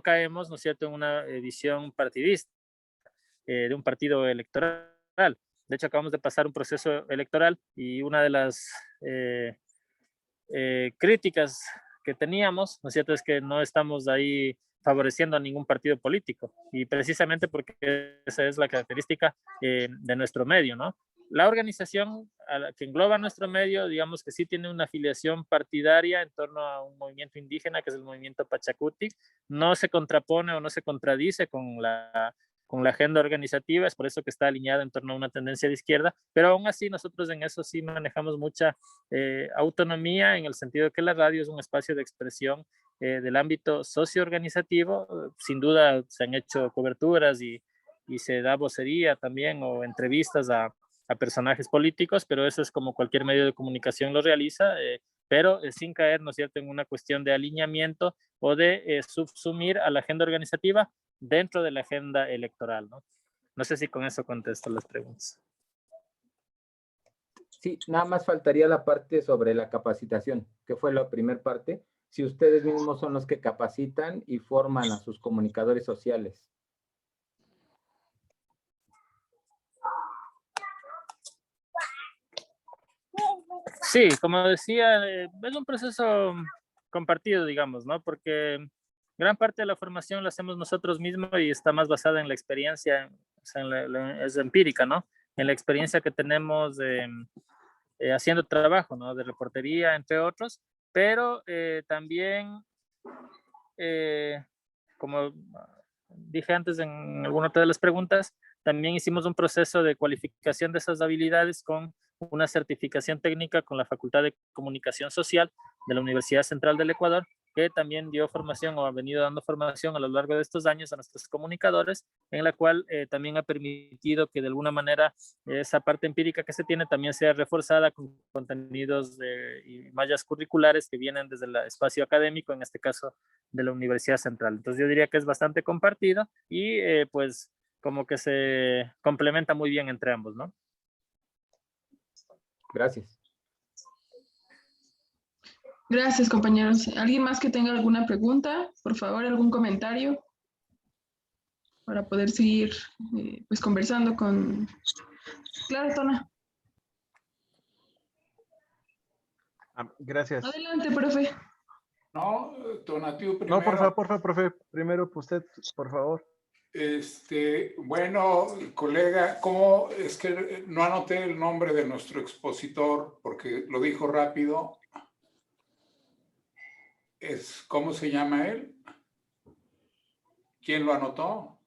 caemos, ¿no es cierto?, en una visión partidista de un partido electoral. De hecho, acabamos de pasar un proceso electoral y una de las críticas que teníamos, ¿no es cierto?, es que no estamos ahí favoreciendo a ningún partido político y precisamente porque esa es la característica de nuestro medio, ¿no? La organización a la que engloba nuestro medio, digamos que sí tiene una afiliación partidaria en torno a un movimiento indígena que es el movimiento Pachacuti, no se contrapone o no se contradice con la agenda organizativa, es por eso que está alineada en torno a una tendencia de izquierda, pero aún así nosotros en eso sí manejamos mucha autonomía en el sentido de que la radio es un espacio de expresión del ámbito socio-organizativo. Sin duda se han hecho coberturas y se da vocería también o entrevistas a personajes políticos, pero eso es como cualquier medio de comunicación lo realiza, pero sin caer, ¿no es cierto?, en una cuestión de alineamiento o de subsumir a la agenda organizativa dentro de la agenda electoral, ¿no? No sé si con eso contesto las preguntas. Sí, nada más faltaría la parte sobre la capacitación, que fue la primera parte. Si ustedes mismos son los que capacitan y forman a sus comunicadores sociales. Sí, como decía, es un proceso compartido, digamos, ¿no? Porque gran parte de la formación la hacemos nosotros mismos y está más basada en la experiencia, o sea, es empírica, ¿no? En la experiencia que tenemos haciendo trabajo, ¿no? De reportería, entre otros, pero también, como dije antes en alguna otra de las preguntas, también hicimos un proceso de cualificación de esas habilidades con una certificación técnica con la Facultad de Comunicación Social de la Universidad Central del Ecuador, que también dio formación o ha venido dando formación a lo largo de estos años a nuestros comunicadores, en la cual también ha permitido que de alguna manera esa parte empírica que se tiene también sea reforzada con contenidos y mallas curriculares que vienen desde el espacio académico, en este caso de la Universidad Central. Entonces yo diría que es bastante compartido y pues como que se complementa muy bien entre ambos, ¿no? Gracias. Gracias, compañeros. ¿Alguien más que tenga alguna pregunta? Por favor, algún comentario para poder seguir pues conversando con... Claro, Tona. Gracias. Adelante, profe. No, Tonatiuh primero. No, por favor, profe. Primero usted, por favor. Bueno, colega, ¿cómo? Es que no anoté el nombre de nuestro expositor porque lo dijo rápido. ¿Cómo se llama él? ¿Quién lo anotó?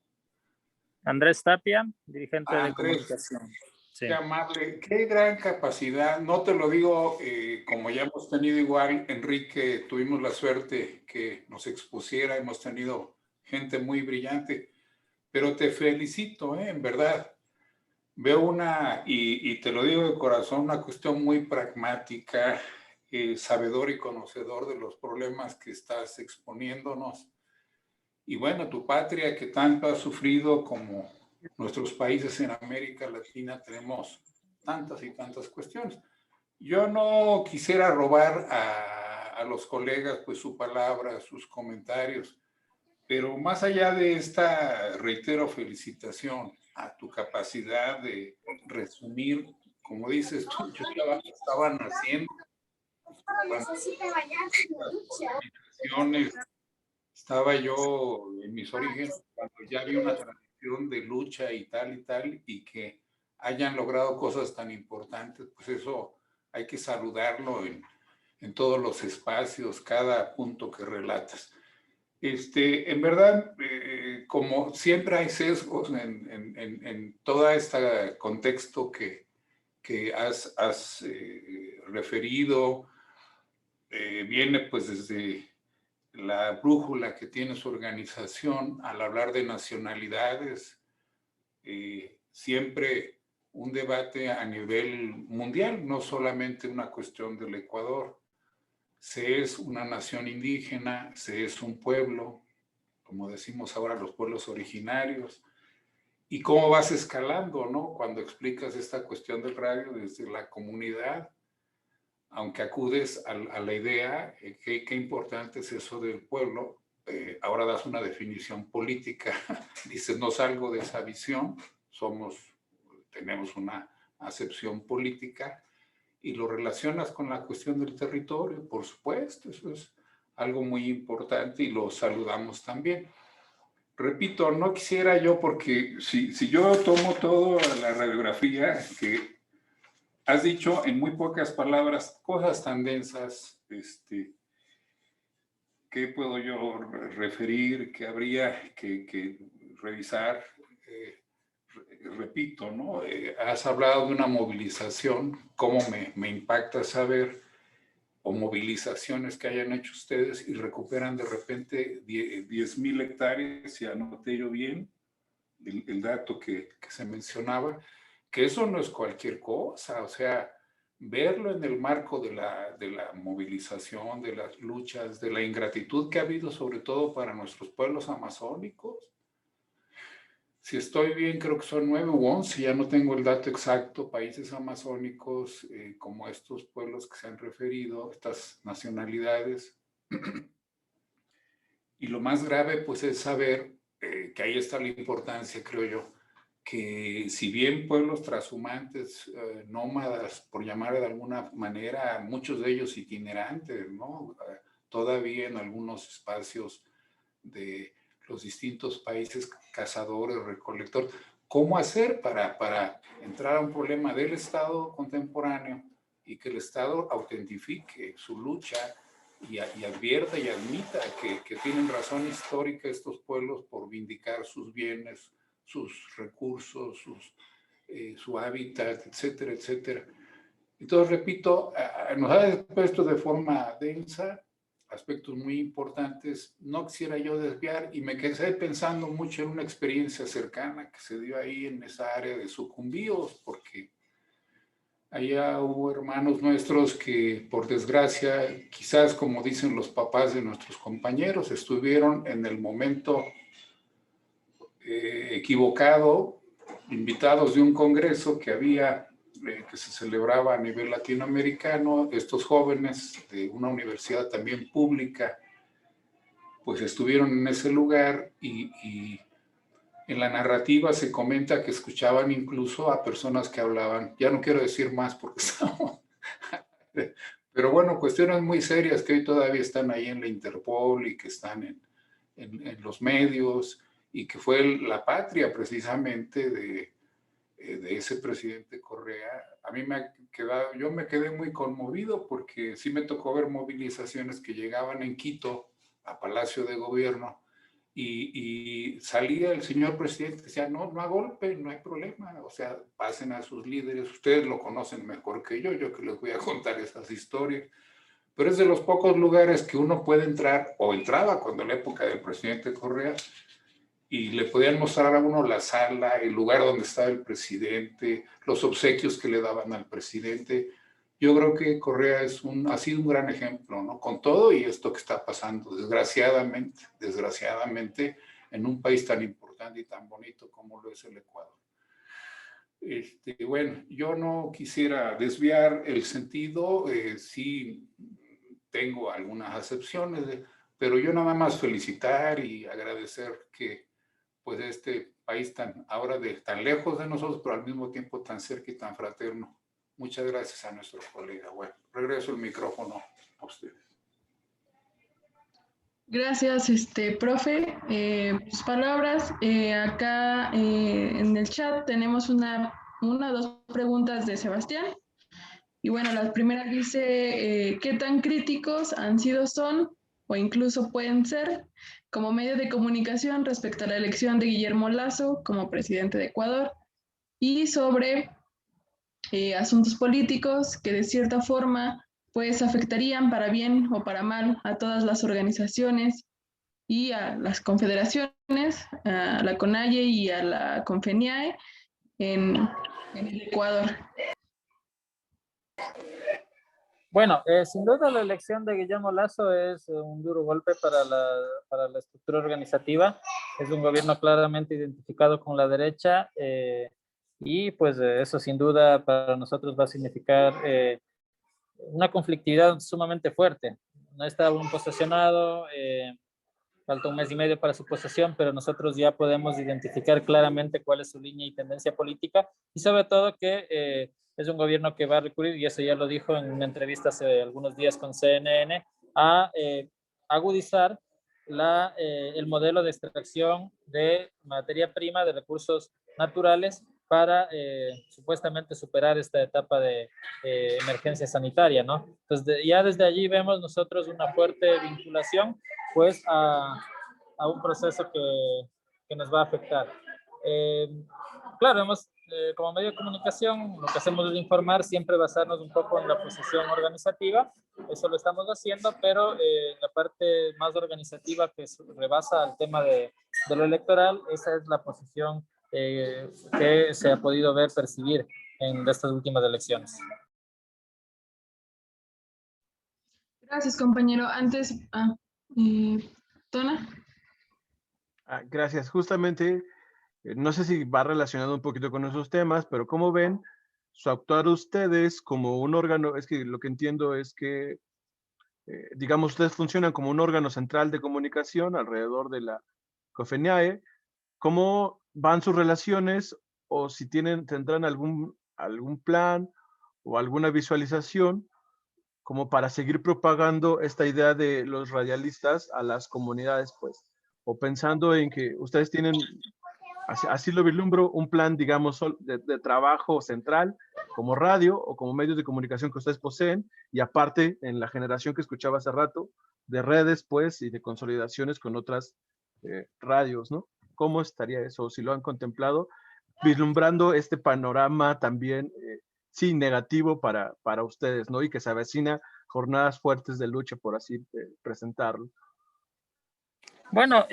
Andrés Tapia, dirigente de Andrés, comunicación. Sí. qué amable, qué gran capacidad. No te lo digo como ya hemos tenido igual, Enrique, tuvimos la suerte que nos expusiera, hemos tenido gente muy brillante, pero te felicito, en verdad. Veo y te lo digo de corazón, una cuestión muy pragmática, sabedor y conocedor de los problemas que estás exponiéndonos. Y bueno, tu patria que tanto ha sufrido como nuestros países en América Latina, tenemos tantas y tantas cuestiones. Yo no quisiera robar a los colegas pues su palabra, sus comentarios, pero más allá de esta, reitero, felicitación a tu capacidad de resumir, como dices tú, yo estaba naciendo. Estaba yo en mis orígenes cuando ya había una tradición de lucha y tal, y que hayan logrado cosas tan importantes, pues eso hay que saludarlo en todos los espacios, cada punto que relatas. En verdad, como siempre hay sesgos en todo este contexto que has referido, viene pues desde la brújula que tiene su organización al hablar de nacionalidades, siempre un debate a nivel mundial, no solamente una cuestión del Ecuador. Se es una nación indígena, se es un pueblo, como decimos ahora los pueblos originarios, y cómo vas escalando, ¿no? Cuando explicas esta cuestión del radio desde la comunidad, aunque acudes a la idea, qué importante es eso del pueblo, ahora das una definición política, dices, no salgo de esa visión, tenemos una acepción política, y lo relacionas con la cuestión del territorio, por supuesto, eso es algo muy importante y lo saludamos también. Repito, no quisiera yo, porque si yo tomo toda la radiografía que has dicho en muy pocas palabras, cosas tan densas, ¿qué puedo yo referir? ¿Qué habría que revisar? Repito, ¿no? Has hablado de una movilización, cómo me impacta saber, o movilizaciones que hayan hecho ustedes y recuperan de repente 10,000 hectáreas, si anoté yo bien el dato que se mencionaba, que eso no es cualquier cosa, o sea, verlo en el marco de la movilización, de las luchas, de la ingratitud que ha habido sobre todo para nuestros pueblos amazónicos. Si estoy bien, creo que son 9 u 11, ya no tengo el dato exacto, países amazónicos como estos pueblos que se han referido, estas nacionalidades. Y lo más grave, pues, es saber que ahí está la importancia, creo yo, que si bien pueblos trashumantes, nómadas, por llamar de alguna manera, muchos de ellos itinerantes, ¿no? Todavía en algunos espacios de los distintos países, cazadores, recolectores, ¿cómo hacer para entrar a un problema del Estado contemporáneo y que el Estado autentifique su lucha y advierta y admita que tienen razón histórica estos pueblos por vindicar sus bienes, sus recursos, su hábitat, etcétera, etcétera? Entonces, repito, nos ha expuesto de forma densa aspectos muy importantes. No quisiera yo desviar y me quedé pensando mucho en una experiencia cercana que se dio ahí en esa área de Sucumbíos, porque allá hubo hermanos nuestros que, por desgracia, quizás como dicen los papás de nuestros compañeros, estuvieron en el momento equivocado, invitados de un congreso que había, que se celebraba a nivel latinoamericano. Estos jóvenes de una universidad también pública, pues estuvieron en ese lugar y en la narrativa se comenta que escuchaban incluso a personas que hablaban, ya no quiero decir más porque estamos, pero bueno, cuestiones muy serias que hoy todavía están ahí en la Interpol y que están en los medios, y que fue la patria precisamente de ese presidente Correa. A mí yo me quedé muy conmovido porque sí me tocó ver movilizaciones que llegaban en Quito a Palacio de Gobierno y salía el señor presidente, decía, no a golpe, no hay problema, o sea, pasen a sus líderes, ustedes lo conocen mejor que yo que les voy a contar esas historias, pero es de los pocos lugares que uno puede entrar, o entraba cuando en la época del presidente Correa, y le podían mostrar a uno la sala, el lugar donde estaba el presidente, los obsequios que le daban al presidente. Yo creo que Correa ha sido un gran ejemplo, ¿no? Con todo y esto que está pasando, desgraciadamente, en un país tan importante y tan bonito como lo es el Ecuador. Bueno, yo no quisiera desviar el sentido, sí tengo algunas acepciones, pero yo nada más felicitar y agradecer que pues este país ahora tan lejos de nosotros, pero al mismo tiempo tan cerca y tan fraterno. Muchas gracias a nuestro colega. Bueno, regreso el micrófono a ustedes. Gracias, profe. Sus palabras. Acá en el chat tenemos una o dos preguntas de Sebastián. Y bueno, la primera dice, ¿qué tan críticos han sido, son o incluso pueden ser como medio de comunicación respecto a la elección de Guillermo Lasso como presidente de Ecuador? Y sobre asuntos políticos que de cierta forma pues afectarían para bien o para mal a todas las organizaciones y a las confederaciones, a la CONAIE y a la CONFENIAE en el Ecuador. Bueno, sin duda la elección de Guillermo Lasso es un duro golpe para la estructura organizativa. Es un gobierno claramente identificado con la derecha y pues eso sin duda para nosotros va a significar una conflictividad sumamente fuerte. No está aún posesionado, falta 1 mes y medio para su posesión, pero nosotros ya podemos identificar claramente cuál es su línea y tendencia política y sobre todo que es un gobierno que va a recurrir, y eso ya lo dijo en una entrevista hace algunos días con CNN, a agudizar el modelo de extracción de materia prima, de recursos naturales, para supuestamente superar esta etapa de emergencia sanitaria, ¿no? Entonces, ya desde allí vemos nosotros una fuerte vinculación, pues, a un proceso que nos va a afectar. Claro, como medio de comunicación, lo que hacemos es informar, siempre basarnos un poco en la posición organizativa, eso lo estamos haciendo, pero la parte más organizativa que rebasa el tema de lo electoral, esa es la posición que se ha podido percibir en estas últimas elecciones. Gracias, compañero. Antes, Tona. Gracias. Justamente, no sé si va relacionado un poquito con esos temas, pero como ven, su actuar ustedes como un órgano, es que lo que entiendo es que, digamos, ustedes funcionan como un órgano central de comunicación alrededor de la COFENIAE. ¿Cómo van sus relaciones o si tendrán algún plan o alguna visualización como para seguir propagando esta idea de los radialistas a las comunidades, pues? O pensando en que ustedes tienen, así lo vislumbro, un plan, digamos, de trabajo central como radio o como medios de comunicación que ustedes poseen, y aparte en la generación que escuchaba hace rato, de redes, pues, y de consolidaciones con otras radios, ¿no? ¿Cómo estaría eso? Si lo han contemplado, vislumbrando este panorama también, sí, negativo para ustedes, ¿no? Y que se avecina jornadas fuertes de lucha, por así presentarlo. Bueno,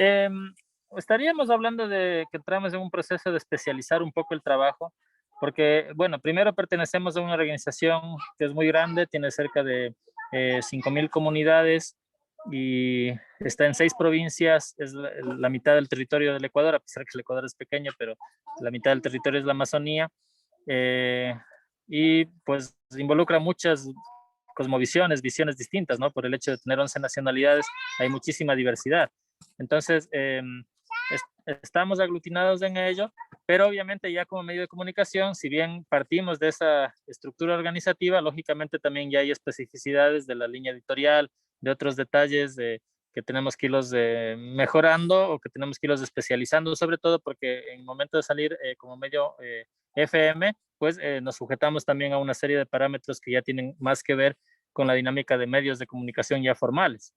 estaríamos hablando de que entramos en un proceso de especializar un poco el trabajo, porque, bueno, primero pertenecemos a una organización que es muy grande, tiene cerca de 5.000 comunidades y está en 6 provincias, es la mitad del territorio del Ecuador, a pesar que el Ecuador es pequeño, pero la mitad del territorio es la Amazonía, y pues involucra muchas cosmovisiones, visiones distintas, ¿no? Por el hecho de tener 11 nacionalidades, hay muchísima diversidad. Entonces, estamos aglutinados en ello, pero obviamente ya como medio de comunicación, si bien partimos de esa estructura organizativa, lógicamente también ya hay especificidades de la línea editorial, de otros detalles que tenemos que irlos mejorando o que tenemos que irlos especializando, sobre todo porque en el momento de salir como medio FM, pues nos sujetamos también a una serie de parámetros que ya tienen más que ver con la dinámica de medios de comunicación ya formales.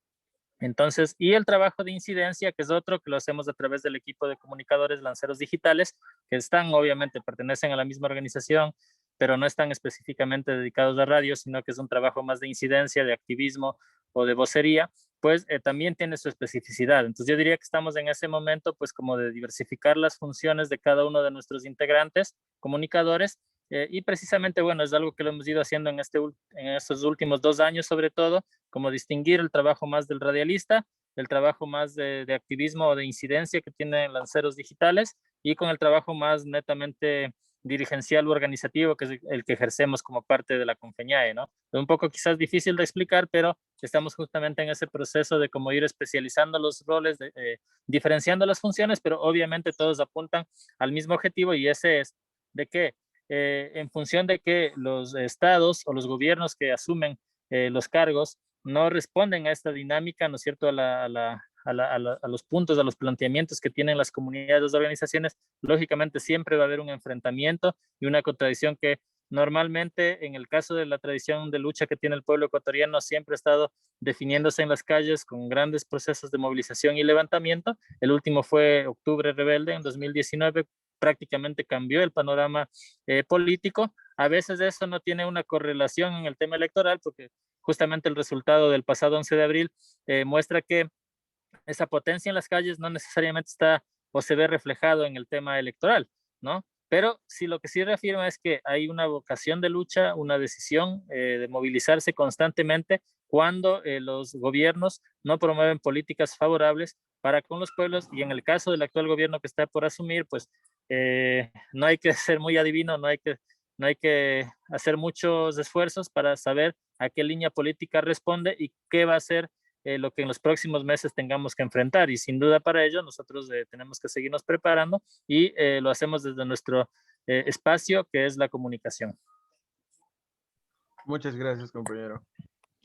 Entonces, y el trabajo de incidencia, que es otro que lo hacemos a través del equipo de comunicadores lanceros digitales, que están, obviamente, pertenecen a la misma organización, pero no están específicamente dedicados a radio, sino que es un trabajo más de incidencia, de activismo o de vocería, pues también tiene su especificidad. Entonces yo diría que estamos en ese momento, pues como de diversificar las funciones de cada uno de nuestros integrantes, comunicadores, y precisamente, bueno, es algo que lo hemos ido haciendo en estos últimos 2 años, sobre todo, como distinguir el trabajo más del radialista, el trabajo más de activismo o de incidencia que tienen lanceros digitales, y con el trabajo más netamente dirigencial u organizativo, que es el que ejercemos como parte de la Confeñae, ¿no? Es un poco quizás difícil de explicar, pero estamos justamente en ese proceso de cómo ir especializando los roles, diferenciando las funciones, pero obviamente todos apuntan al mismo objetivo, y ese es de que en función de que los estados o los gobiernos que asumen los cargos no responden a esta dinámica, ¿no es cierto?, a los puntos, a los planteamientos que tienen las comunidades, las organizaciones, lógicamente siempre va a haber un enfrentamiento y una contradicción que normalmente, en el caso de la tradición de lucha que tiene el pueblo ecuatoriano, siempre ha estado definiéndose en las calles con grandes procesos de movilización y levantamiento. El último fue Octubre Rebelde en 2019, prácticamente cambió el panorama político. A veces eso no tiene una correlación en el tema electoral, porque justamente el resultado del pasado 11 de abril muestra que esa potencia en las calles no necesariamente está o se ve reflejado en el tema electoral, ¿no? Pero sí, lo que sí reafirma es que hay una vocación de lucha, una decisión de movilizarse constantemente cuando los gobiernos no promueven políticas favorables para con los pueblos, y en el caso del actual gobierno que está por asumir, pues no hay que ser muy adivino, no hay que hacer muchos esfuerzos para saber a qué línea política responde y qué va a ser lo que en los próximos meses tengamos que enfrentar. Y sin duda para ello nosotros tenemos que seguirnos preparando, y lo hacemos desde nuestro espacio, que es la comunicación. Muchas gracias, compañero.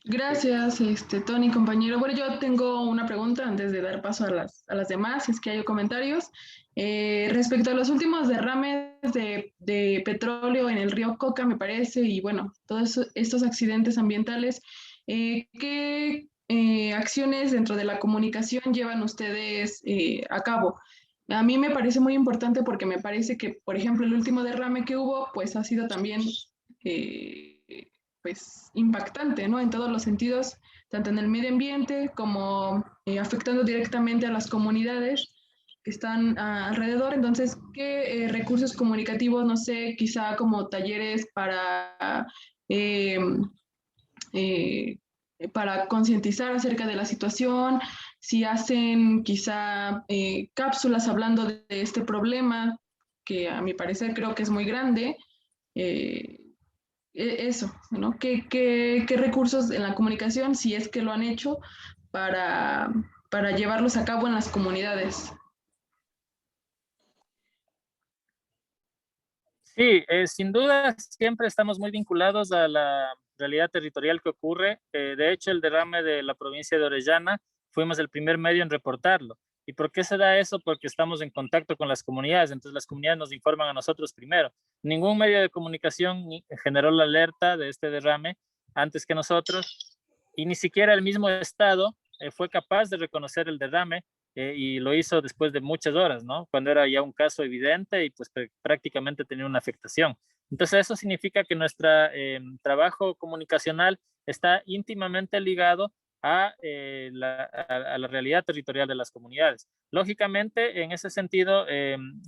Gracias, Tony, compañero. Bueno, yo tengo una pregunta antes de dar paso a las demás, si es que hay comentarios. Respecto a los últimos derrames de petróleo en el río Coca, me parece, y bueno, todos estos accidentes ambientales, ¿qué acciones dentro de la comunicación llevan ustedes a cabo? A mí me parece muy importante porque me parece que, por ejemplo, el último derrame que hubo, pues ha sido también pues impactante, ¿no? En todos los sentidos, tanto en el medio ambiente como afectando directamente a las comunidades que están alrededor. Entonces, ¿qué recursos comunicativos, no sé, quizá como talleres para para concientizar acerca de la situación, si hacen quizá cápsulas hablando de este problema, que a mi parecer creo que es muy grande. Eso, ¿no? ¿Qué recursos en la comunicación, si es que lo han hecho, para llevarlos a cabo en las comunidades? Sí, sin duda siempre estamos muy vinculados a la realidad territorial que ocurre. De hecho, el derrame de la provincia de Orellana, fuimos el primer medio en reportarlo. ¿Y por qué se da eso? Porque estamos en contacto con las comunidades, entonces las comunidades nos informan a nosotros primero. Ningún medio de comunicación generó la alerta de este derrame antes que nosotros, y ni siquiera el mismo Estado fue capaz de reconocer el derrame, y lo hizo después de muchas horas, ¿no? Cuando era ya un caso evidente y pues prácticamente tenía una afectación. Entonces eso significa que nuestro trabajo comunicacional está íntimamente ligado a la realidad territorial de las comunidades. Lógicamente, en ese sentido,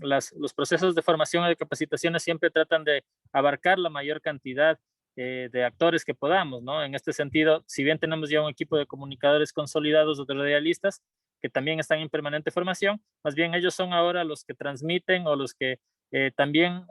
los procesos de formación y de capacitaciones siempre tratan de abarcar la mayor cantidad de actores que podamos, ¿no? En este sentido, si bien tenemos ya un equipo de comunicadores consolidados o de radialistas que también están en permanente formación, más bien ellos son ahora los que transmiten o los que también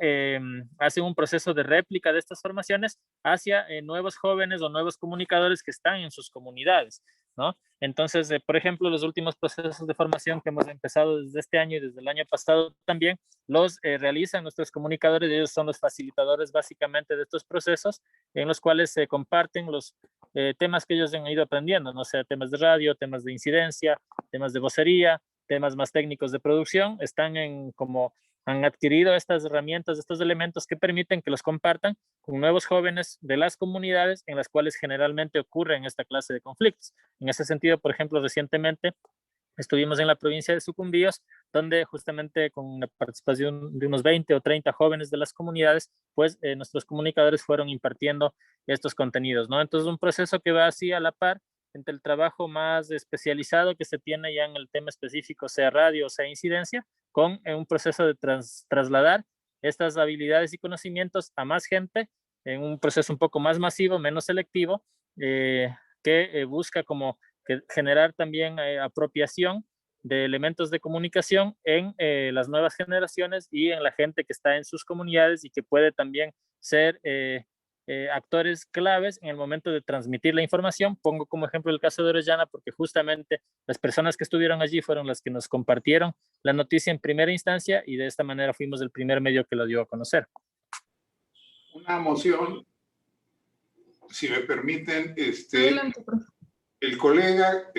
hacen un proceso de réplica de estas formaciones hacia nuevos jóvenes o nuevos comunicadores que están en sus comunidades, ¿no? Entonces, por ejemplo, los últimos procesos de formación que hemos empezado desde este año y desde el año pasado también los realizan nuestros comunicadores, y ellos son los facilitadores básicamente de estos procesos en los cuales se comparten los temas que ellos han ido aprendiendo, no sea temas de radio, temas de incidencia, temas de vocería, temas más técnicos de producción, han adquirido estas herramientas, estos elementos que permiten que los compartan con nuevos jóvenes de las comunidades en las cuales generalmente ocurren esta clase de conflictos. En ese sentido, por ejemplo, recientemente estuvimos en la provincia de Sucumbíos, donde justamente con la participación de unos 20 o 30 jóvenes de las comunidades, pues nuestros comunicadores fueron impartiendo estos contenidos, ¿no? Entonces, un proceso que va así a la par entre el trabajo más especializado que se tiene ya en el tema específico, sea radio o sea incidencia, con un proceso de trasladar estas habilidades y conocimientos a más gente en un proceso un poco más masivo, menos selectivo, que busca como generar también apropiación de elementos de comunicación en las nuevas generaciones y en la gente que está en sus comunidades y que puede también ser actores claves en el momento de transmitir la información. Pongo como ejemplo el caso de Orellana porque justamente las personas que estuvieron allí fueron las que nos compartieron la noticia en primera instancia y de esta manera fuimos el primer medio que lo dio a conocer. Una moción, si me permiten, Adelante, profe. El colega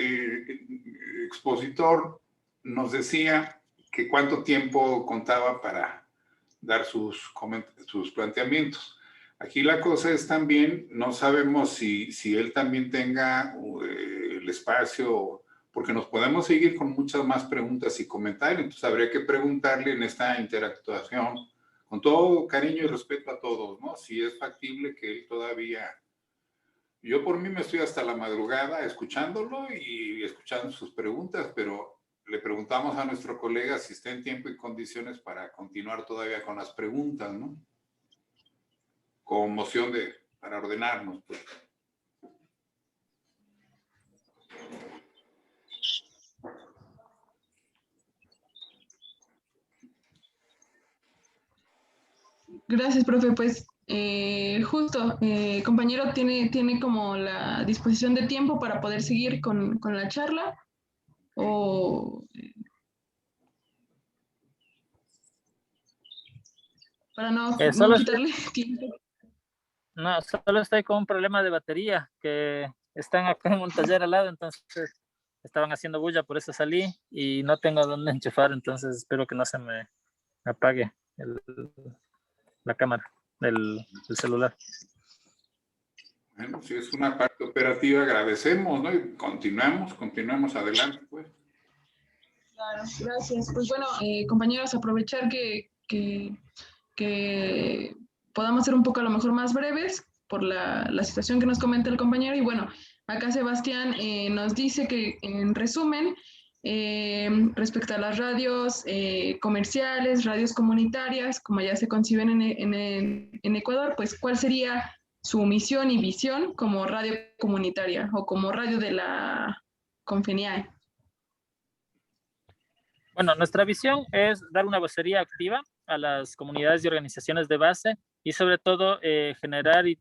expositor nos decía que cuánto tiempo contaba para dar sus planteamientos. Aquí la cosa es también, no sabemos si él también tenga el espacio, porque nos podemos seguir con muchas más preguntas y comentarios, entonces habría que preguntarle en esta interactuación, con todo cariño y respeto a todos, ¿no? Si es factible que él todavía... Yo por mí me estoy hasta la madrugada escuchándolo y escuchando sus preguntas, pero le preguntamos a nuestro colega si está en tiempo y condiciones para continuar todavía con las preguntas, ¿no? Con moción para ordenarnos, pues. Gracias, profe. Pues justo, compañero, tiene como la disposición de tiempo para poder seguir con la charla o para no quitarle tiempo. No, solo estoy con un problema de batería, que están acá en un taller al lado, entonces estaban haciendo bulla, por eso salí y no tengo dónde enchufar, entonces espero que no se me apague la cámara del celular. Bueno, si es una parte operativa, agradecemos, ¿no? Y continuamos adelante, pues. Claro, gracias. Pues bueno, compañeros, aprovechar que podamos ser un poco a lo mejor más breves por la situación que nos comenta el compañero. Y bueno, acá Sebastián nos dice que en resumen, respecto a las radios comerciales, radios comunitarias, como ya se conciben en Ecuador, pues ¿cuál sería su misión y visión como radio comunitaria o como radio de la Confeniae. Bueno, nuestra visión es dar una vocería activa a las comunidades y organizaciones de base y sobre todo generar y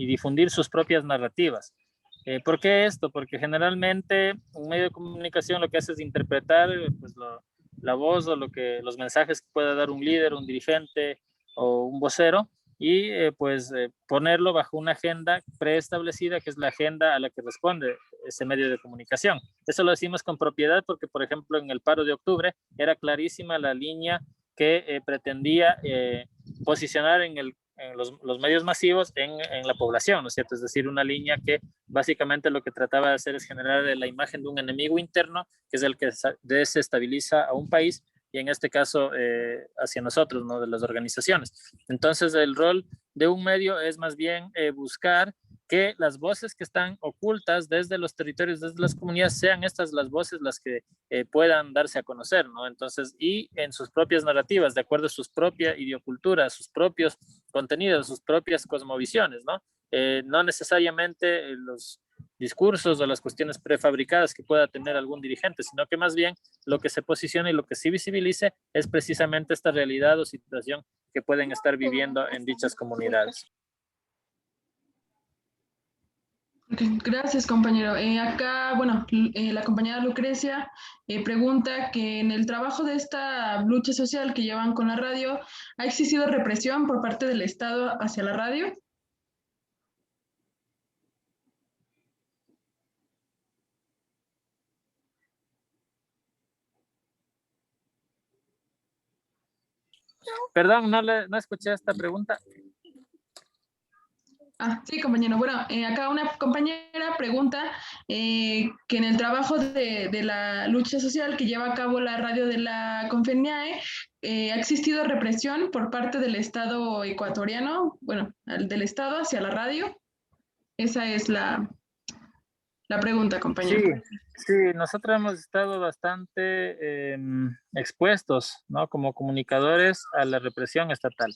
difundir sus propias narrativas. ¿Por qué esto? Porque generalmente un medio de comunicación lo que hace es interpretar pues, la voz o los mensajes que pueda dar un líder, un dirigente o un vocero y ponerlo bajo una agenda preestablecida, que es la agenda a la que responde ese medio de comunicación. Eso lo decimos con propiedad porque, por ejemplo, en el paro de octubre era clarísima la línea que pretendía posicionar en los medios masivos en la población, ¿no es cierto? Es decir, una línea que básicamente lo que trataba de hacer es generar la imagen de un enemigo interno, que es el que desestabiliza a un país, y en este caso hacia nosotros, ¿no? De las organizaciones. Entonces, el rol de un medio es más bien buscar que las voces que están ocultas desde los territorios, desde las comunidades, sean estas las voces las que puedan darse a conocer, ¿no? Entonces, y en sus propias narrativas, de acuerdo a su propia idiocultura, sus propios contenidos, sus propias cosmovisiones, ¿no? No necesariamente los discursos o las cuestiones prefabricadas que pueda tener algún dirigente, sino que más bien lo que se posiciona y lo que sí visibilice es precisamente esta realidad o situación que pueden estar viviendo en dichas comunidades. Okay, gracias, compañero. Acá, bueno, la compañera Lucrecia pregunta que en el trabajo de esta lucha social que llevan con la radio, ¿ha existido represión por parte del Estado hacia la radio? Perdón, no escuché esta pregunta. Sí, compañero. Bueno, acá una compañera pregunta que en el trabajo de la lucha social que lleva a cabo la radio de la Confeniae, ¿ha existido represión por parte del Estado ecuatoriano, bueno, del Estado hacia la radio? Esa es la pregunta, compañero. Sí, nosotros hemos estado bastante expuestos, ¿no? Como comunicadores a la represión estatal.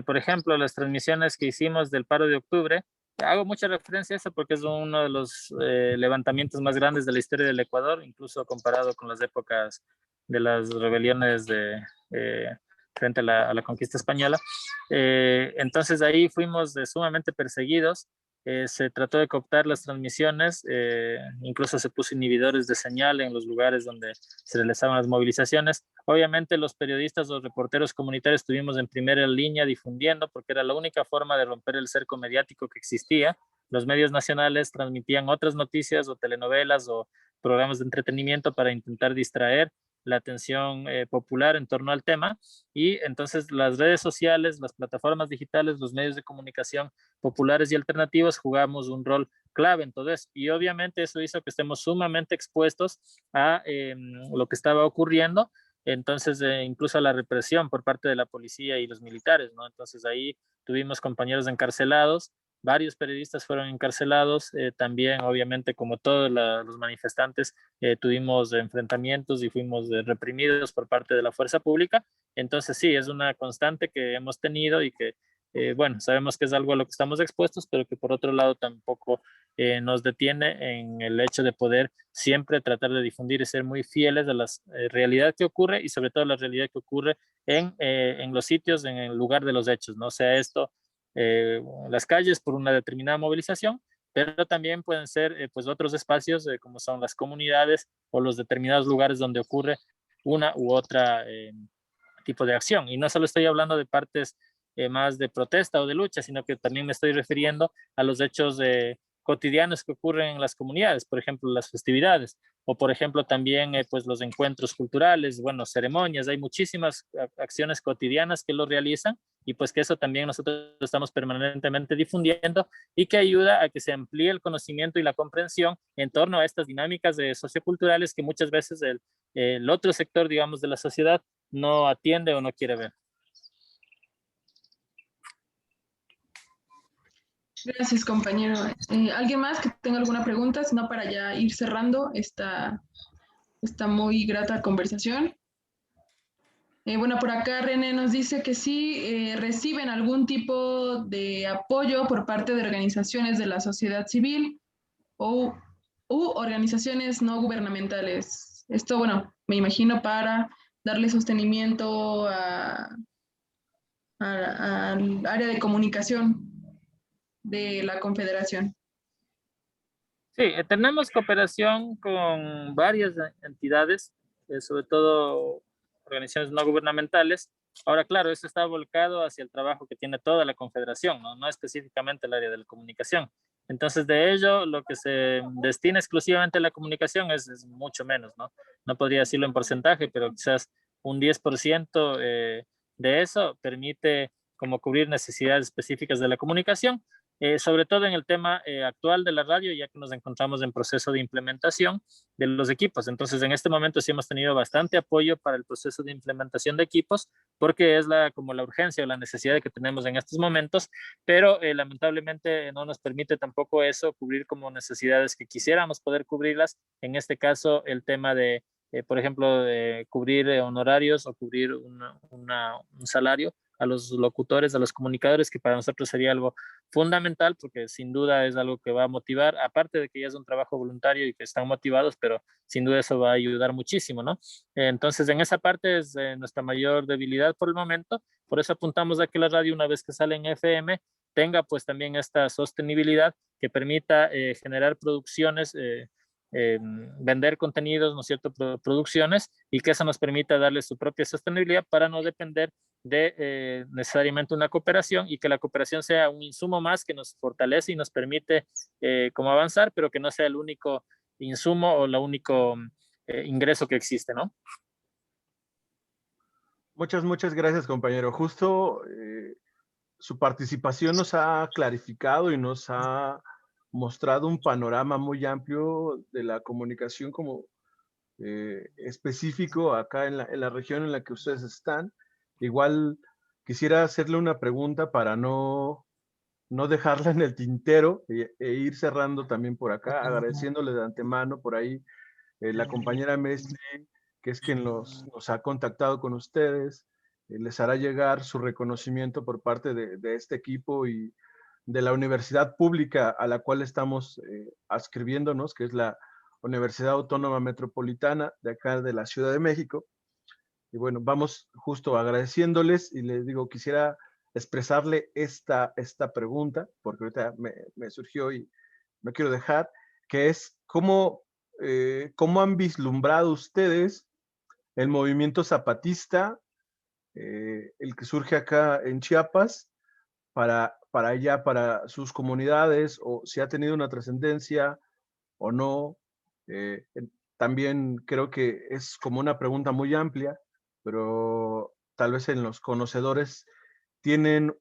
Por ejemplo, las transmisiones que hicimos del paro de octubre, hago mucha referencia a eso porque es uno de los levantamientos más grandes de la historia del Ecuador, incluso comparado con las épocas de las rebeliones frente a la conquista española. Entonces ahí fuimos sumamente perseguidos. Se trató de cooptar las transmisiones, incluso se puso inhibidores de señal en los lugares donde se realizaban las movilizaciones. Obviamente los periodistas o reporteros comunitarios estuvimos en primera línea difundiendo porque era la única forma de romper el cerco mediático que existía. Los medios nacionales transmitían otras noticias o telenovelas o programas de entretenimiento para intentar distraer la atención popular en torno al tema, y entonces las redes sociales, las plataformas digitales, los medios de comunicación populares y alternativos jugamos un rol clave en todo eso, y obviamente eso hizo que estemos sumamente expuestos a lo que estaba ocurriendo. Entonces incluso a la represión por parte de la policía y los militares, ¿no? Entonces ahí tuvimos compañeros encarcelados, varios periodistas fueron encarcelados, también obviamente como todos los manifestantes tuvimos enfrentamientos y fuimos reprimidos por parte de la fuerza pública. Entonces sí, es una constante que hemos tenido y que bueno, sabemos que es algo a lo que estamos expuestos, pero que por otro lado tampoco nos detiene en el hecho de poder siempre tratar de difundir y ser muy fieles a la realidad que ocurre, y sobre todo la realidad que ocurre en los sitios, en el lugar de los hechos, ¿no? Sea esto las calles por una determinada movilización, pero también pueden ser pues otros espacios como son las comunidades o los determinados lugares donde ocurre una u otra tipo de acción. Y no solo estoy hablando de partes más de protesta o de lucha, sino que también me estoy refiriendo a los hechos cotidianos que ocurren en las comunidades, por ejemplo, las festividades, o por ejemplo también pues los encuentros culturales, bueno, ceremonias. Hay muchísimas acciones cotidianas que lo realizan, y pues que eso también nosotros estamos permanentemente difundiendo, y que ayuda a que se amplíe el conocimiento y la comprensión en torno a estas dinámicas socioculturales que muchas veces el otro sector, digamos, de la sociedad no atiende o no quiere ver. Gracias, compañero. ¿Alguien más que tenga alguna pregunta? Si no, para ya ir cerrando esta muy grata conversación. Bueno, por acá René nos dice que sí reciben algún tipo de apoyo por parte de organizaciones de la sociedad civil o u organizaciones no gubernamentales. Esto, bueno, me imagino para darle sostenimiento al área de comunicación de la Confederación. Sí, tenemos cooperación con varias entidades, sobre todo organizaciones no gubernamentales. Ahora, claro, eso está volcado hacia el trabajo que tiene toda la Confederación, ¿no? No específicamente el área de la comunicación. Entonces, de ello, lo que se destina exclusivamente a la comunicación es mucho menos, ¿no? No podría decirlo en porcentaje, pero quizás un 10% de eso permite como cubrir necesidades específicas de la comunicación. Sobre todo en el tema actual de la radio, ya que nos encontramos en proceso de implementación de los equipos. Entonces, en este momento sí hemos tenido bastante apoyo para el proceso de implementación de equipos, porque es como la urgencia o la necesidad que tenemos en estos momentos, pero lamentablemente no nos permite tampoco eso cubrir como necesidades que quisiéramos poder cubrirlas. En este caso, el tema de, por ejemplo, de cubrir honorarios o cubrir un salario a los locutores, a los comunicadores, que para nosotros sería algo fundamental, porque sin duda es algo que va a motivar, aparte de que ya es un trabajo voluntario y que están motivados, pero sin duda eso va a ayudar muchísimo, ¿no? Entonces, en esa parte es nuestra mayor debilidad por el momento, por eso apuntamos a que la radio, una vez que sale en FM, tenga pues también esta sostenibilidad que permita generar producciones, vender contenidos, ¿no es cierto?, producciones, y que eso nos permita darle su propia sostenibilidad para no depender de necesariamente una cooperación, y que la cooperación sea un insumo más que nos fortalece y nos permite como avanzar, pero que no sea el único insumo o el único ingreso que existe, ¿no? Muchas gracias, compañero. Justo su participación nos ha clarificado y nos ha mostrado un panorama muy amplio de la comunicación como específico acá en la región en la que ustedes están. Igual quisiera hacerle una pregunta para no dejarla en el tintero e ir cerrando también por acá, agradeciéndole de antemano por ahí la compañera Mestre, que es quien nos ha contactado con ustedes, les hará llegar su reconocimiento por parte de este equipo y de la universidad pública a la cual estamos adscribiéndonos, que es la Universidad Autónoma Metropolitana de acá de la Ciudad de México. Y bueno, vamos justo agradeciéndoles, y les digo, quisiera expresarle esta pregunta, porque ahorita me surgió y no quiero dejar, que es cómo han vislumbrado ustedes el movimiento zapatista, el que surge acá en Chiapas, para allá, para sus comunidades, o si ha tenido una trascendencia o no. También creo que es como una pregunta muy amplia, pero tal vez en los conocedores tienen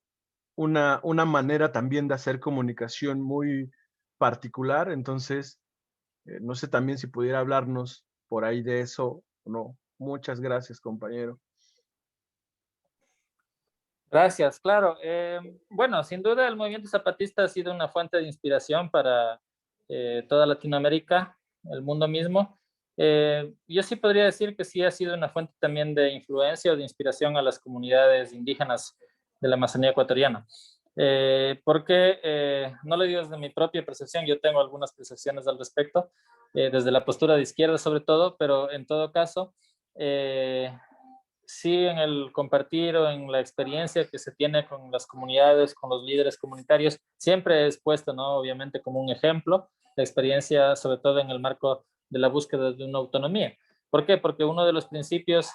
una manera también de hacer comunicación muy particular. Entonces, no sé también si pudiera hablarnos por ahí de eso o no. Muchas gracias, compañero. Gracias, claro. Bueno, sin duda el movimiento zapatista ha sido una fuente de inspiración para toda Latinoamérica, el mundo mismo. Yo sí podría decir que sí ha sido una fuente también de influencia o de inspiración a las comunidades indígenas de la Amazonía ecuatoriana. Porque, no lo digo desde mi propia percepción, yo tengo algunas percepciones al respecto, desde la postura de izquierda sobre todo, pero en todo caso, sí, en el compartir o en la experiencia que se tiene con las comunidades, con los líderes comunitarios, siempre es puesto, ¿no?, obviamente como un ejemplo, la experiencia sobre todo en el marco de la búsqueda de una autonomía. ¿Por qué? Porque uno de los principios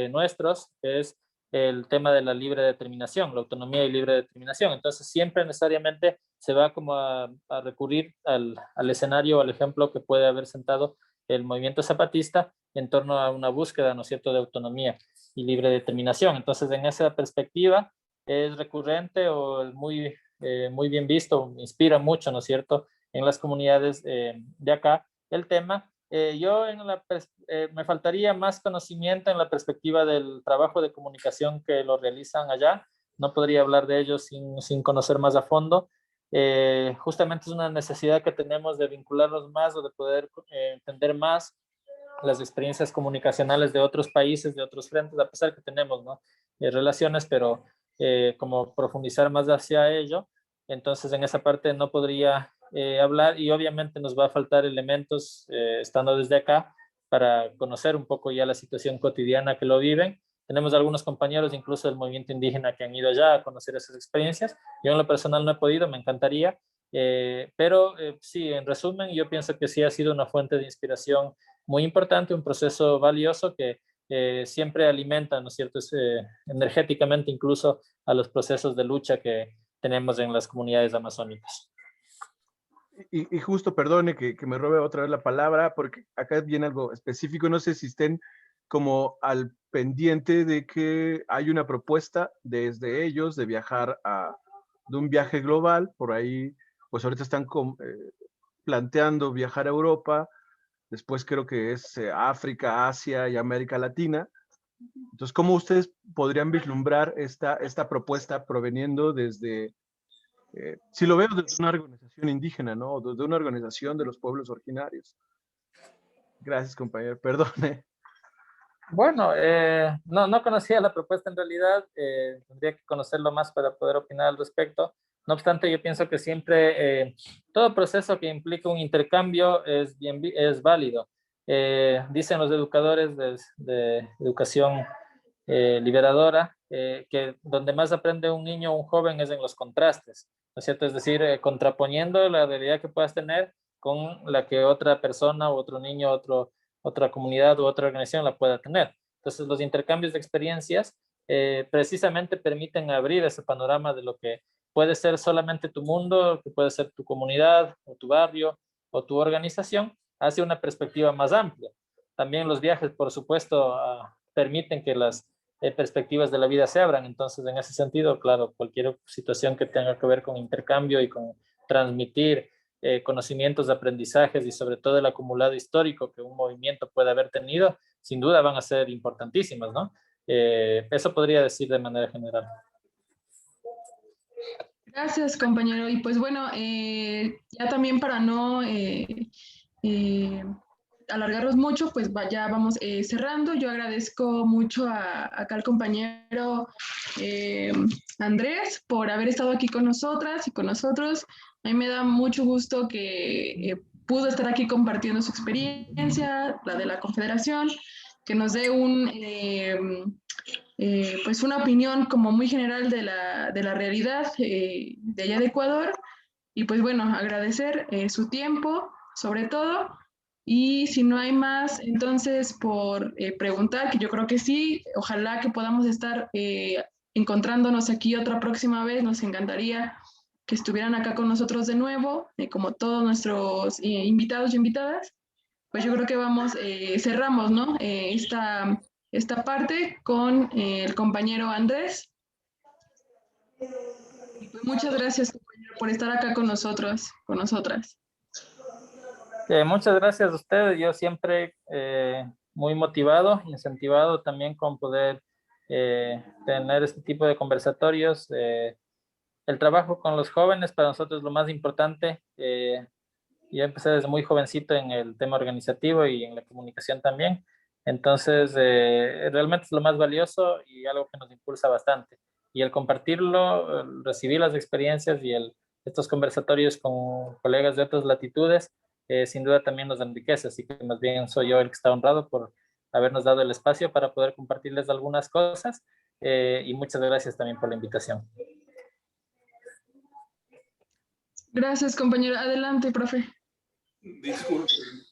nuestros es el tema de la libre determinación, la autonomía y libre determinación. Entonces siempre necesariamente se va como a recurrir al escenario, al ejemplo que puede haber sentado el movimiento zapatista en torno a una búsqueda, ¿no es cierto?, de autonomía y libre determinación. Entonces, en esa perspectiva, es recurrente o es muy bien visto, inspira mucho, ¿no es cierto?, en las comunidades de acá el tema. Yo me faltaría más conocimiento en la perspectiva del trabajo de comunicación que lo realizan allá. No podría hablar de ello sin conocer más a fondo. Justamente es una necesidad que tenemos de vincularnos más o de poder entender más las experiencias comunicacionales de otros países, de otros frentes, a pesar que tenemos, ¿no? Relaciones, pero como profundizar más hacia ello. Entonces, en esa parte no podría hablar, y obviamente nos va a faltar elementos estando desde acá para conocer un poco ya la situación cotidiana que lo viven. Tenemos algunos compañeros, incluso del movimiento indígena, que han ido allá a conocer esas experiencias. Yo en lo personal no he podido, me encantaría, pero sí, en resumen, yo pienso que sí ha sido una fuente de inspiración muy importante, un proceso valioso que siempre alimenta, ¿no es cierto?, energéticamente incluso a los procesos de lucha que tenemos en las comunidades amazónicas. Y justo, perdone que me robe otra vez la palabra, porque acá viene algo específico. No sé si estén como al pendiente de que hay una propuesta desde ellos de viajar de un viaje global. Por ahí, pues ahorita están planteando viajar a Europa, después creo que es África, Asia y América Latina. Entonces, ¿cómo ustedes podrían vislumbrar esta propuesta proveniendo desde, si lo veo desde una organización indígena, ¿no? Desde una organización de los pueblos originarios? Gracias, compañero. Perdone. Bueno, no conocía la propuesta en realidad, tendría que conocerlo más para poder opinar al respecto. No obstante, yo pienso que siempre todo proceso que implica un intercambio es válido. Dicen los educadores de educación liberadora que donde más aprende un niño o un joven es en los contrastes, ¿no es cierto? Es decir, contraponiendo la realidad que puedas tener con la que otra persona o otro niño, otra comunidad u otra organización la pueda tener. Entonces, los intercambios de experiencias precisamente permiten abrir ese panorama de lo que puede ser solamente tu mundo, que puede ser tu comunidad o tu barrio o tu organización, hacia una perspectiva más amplia. También los viajes, por supuesto, permiten que las perspectivas de la vida se abran. Entonces, en ese sentido, claro, cualquier situación que tenga que ver con intercambio y con transmitir conocimientos, aprendizajes y sobre todo el acumulado histórico que un movimiento puede haber tenido, sin duda van a ser importantísimas, ¿no? Eso podría decir de manera general. Gracias, compañero. Y pues bueno, ya también para no alargarnos mucho, pues ya vamos cerrando. Yo agradezco mucho acá al compañero Andrés por haber estado aquí con nosotras y con nosotros. A mí me da mucho gusto que pudo estar aquí compartiendo su experiencia, la de la Confederación, que nos dé pues una opinión como muy general de la realidad de allá de Ecuador. Y pues bueno, agradecer su tiempo, sobre todo. Y si no hay más, entonces por preguntar, que yo creo que sí, ojalá que podamos estar encontrándonos aquí otra próxima vez, nos encantaría que estuvieran acá con nosotros de nuevo, como todos nuestros invitados y invitadas. Pues yo creo que cerramos, ¿no? Esta parte con el compañero Andrés. Y pues muchas gracias, compañero, por estar acá con nosotros, con nosotras. Muchas gracias a ustedes. Yo siempre muy motivado, incentivado también con poder tener este tipo de conversatorios. El trabajo con los jóvenes para nosotros es lo más importante. Yo empecé desde muy jovencito en el tema organizativo y en la comunicación también. Entonces, realmente es lo más valioso y algo que nos impulsa bastante. Y el compartirlo, el recibir las experiencias y estos conversatorios con colegas de otras latitudes, sin duda también nos enriquece. Así que más bien soy yo el que está honrado por habernos dado el espacio para poder compartirles algunas cosas. Y muchas gracias también por la invitación. Gracias, compañero. Adelante, profe. Disculpen.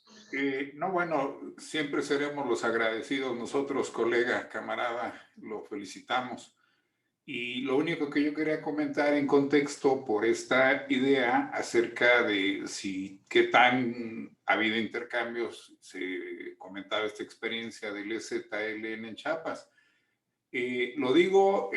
No, bueno, siempre seremos los agradecidos. Nosotros, colega, camarada, lo felicitamos. Y lo único que yo quería comentar en contexto por esta idea acerca de qué tan ha habido intercambios, se comentaba esta experiencia del EZLN en Chiapas. Lo digo,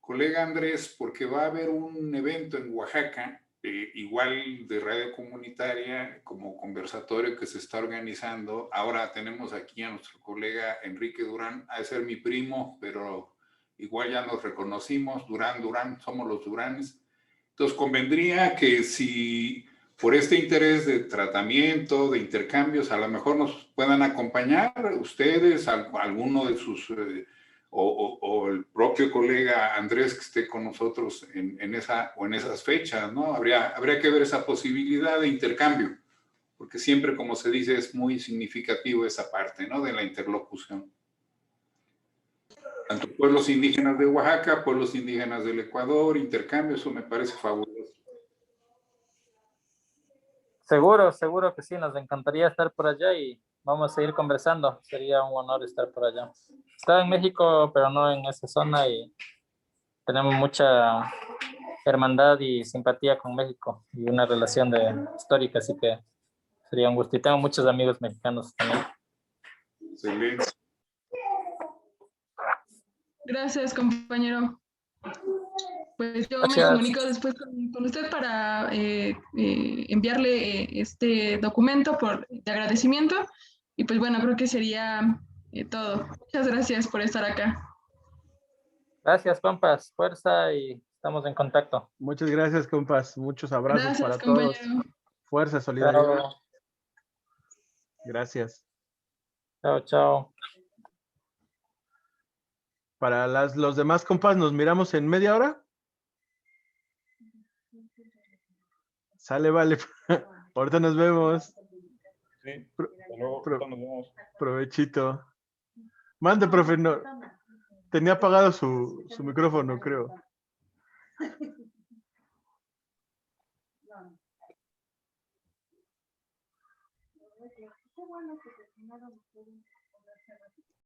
colega Andrés, porque va a haber un evento en Oaxaca, igual de radio comunitaria, como conversatorio que se está organizando. Ahora tenemos aquí a nuestro colega Enrique Durán, ha de ser mi primo, pero igual ya nos reconocimos, Durán, somos los Duranes. Entonces convendría que si por este interés de tratamiento, de intercambios, a lo mejor nos puedan acompañar ustedes, alguno de sus, o el propio colega Andrés que esté con nosotros en esas fechas, ¿no? Habría que ver esa posibilidad de intercambio, porque siempre, como se dice, es muy significativo esa parte, ¿no? De la interlocución. Tanto pueblos indígenas de Oaxaca, pueblos indígenas del Ecuador, intercambio, eso me parece fabuloso. Seguro que sí, nos encantaría estar por allá y vamos a seguir conversando. Sería un honor estar por allá. Estaba en México, pero no en esa zona y tenemos mucha hermandad y simpatía con México y una relación histórica, así que sería un gusto. Y tengo muchos amigos mexicanos también. Excelente. Gracias, compañero. Pues yo Gracias. me comunico después con usted para enviarle este documento de agradecimiento. Y pues bueno, creo que sería todo. Muchas gracias por estar acá. Gracias, compas. Fuerza y estamos en contacto. Muchas gracias, compas. Muchos abrazos Gracias, para todos. compañero. Fuerza, solidaridad. Chao, Gracias. chao. Para los demás compas, nos miramos en media hora. Sale, vale. Ahorita nos vemos. Sí, hasta luego, ahorita nos vemos. Provechito. Mande, profe. No, tenía apagado su micrófono, creo.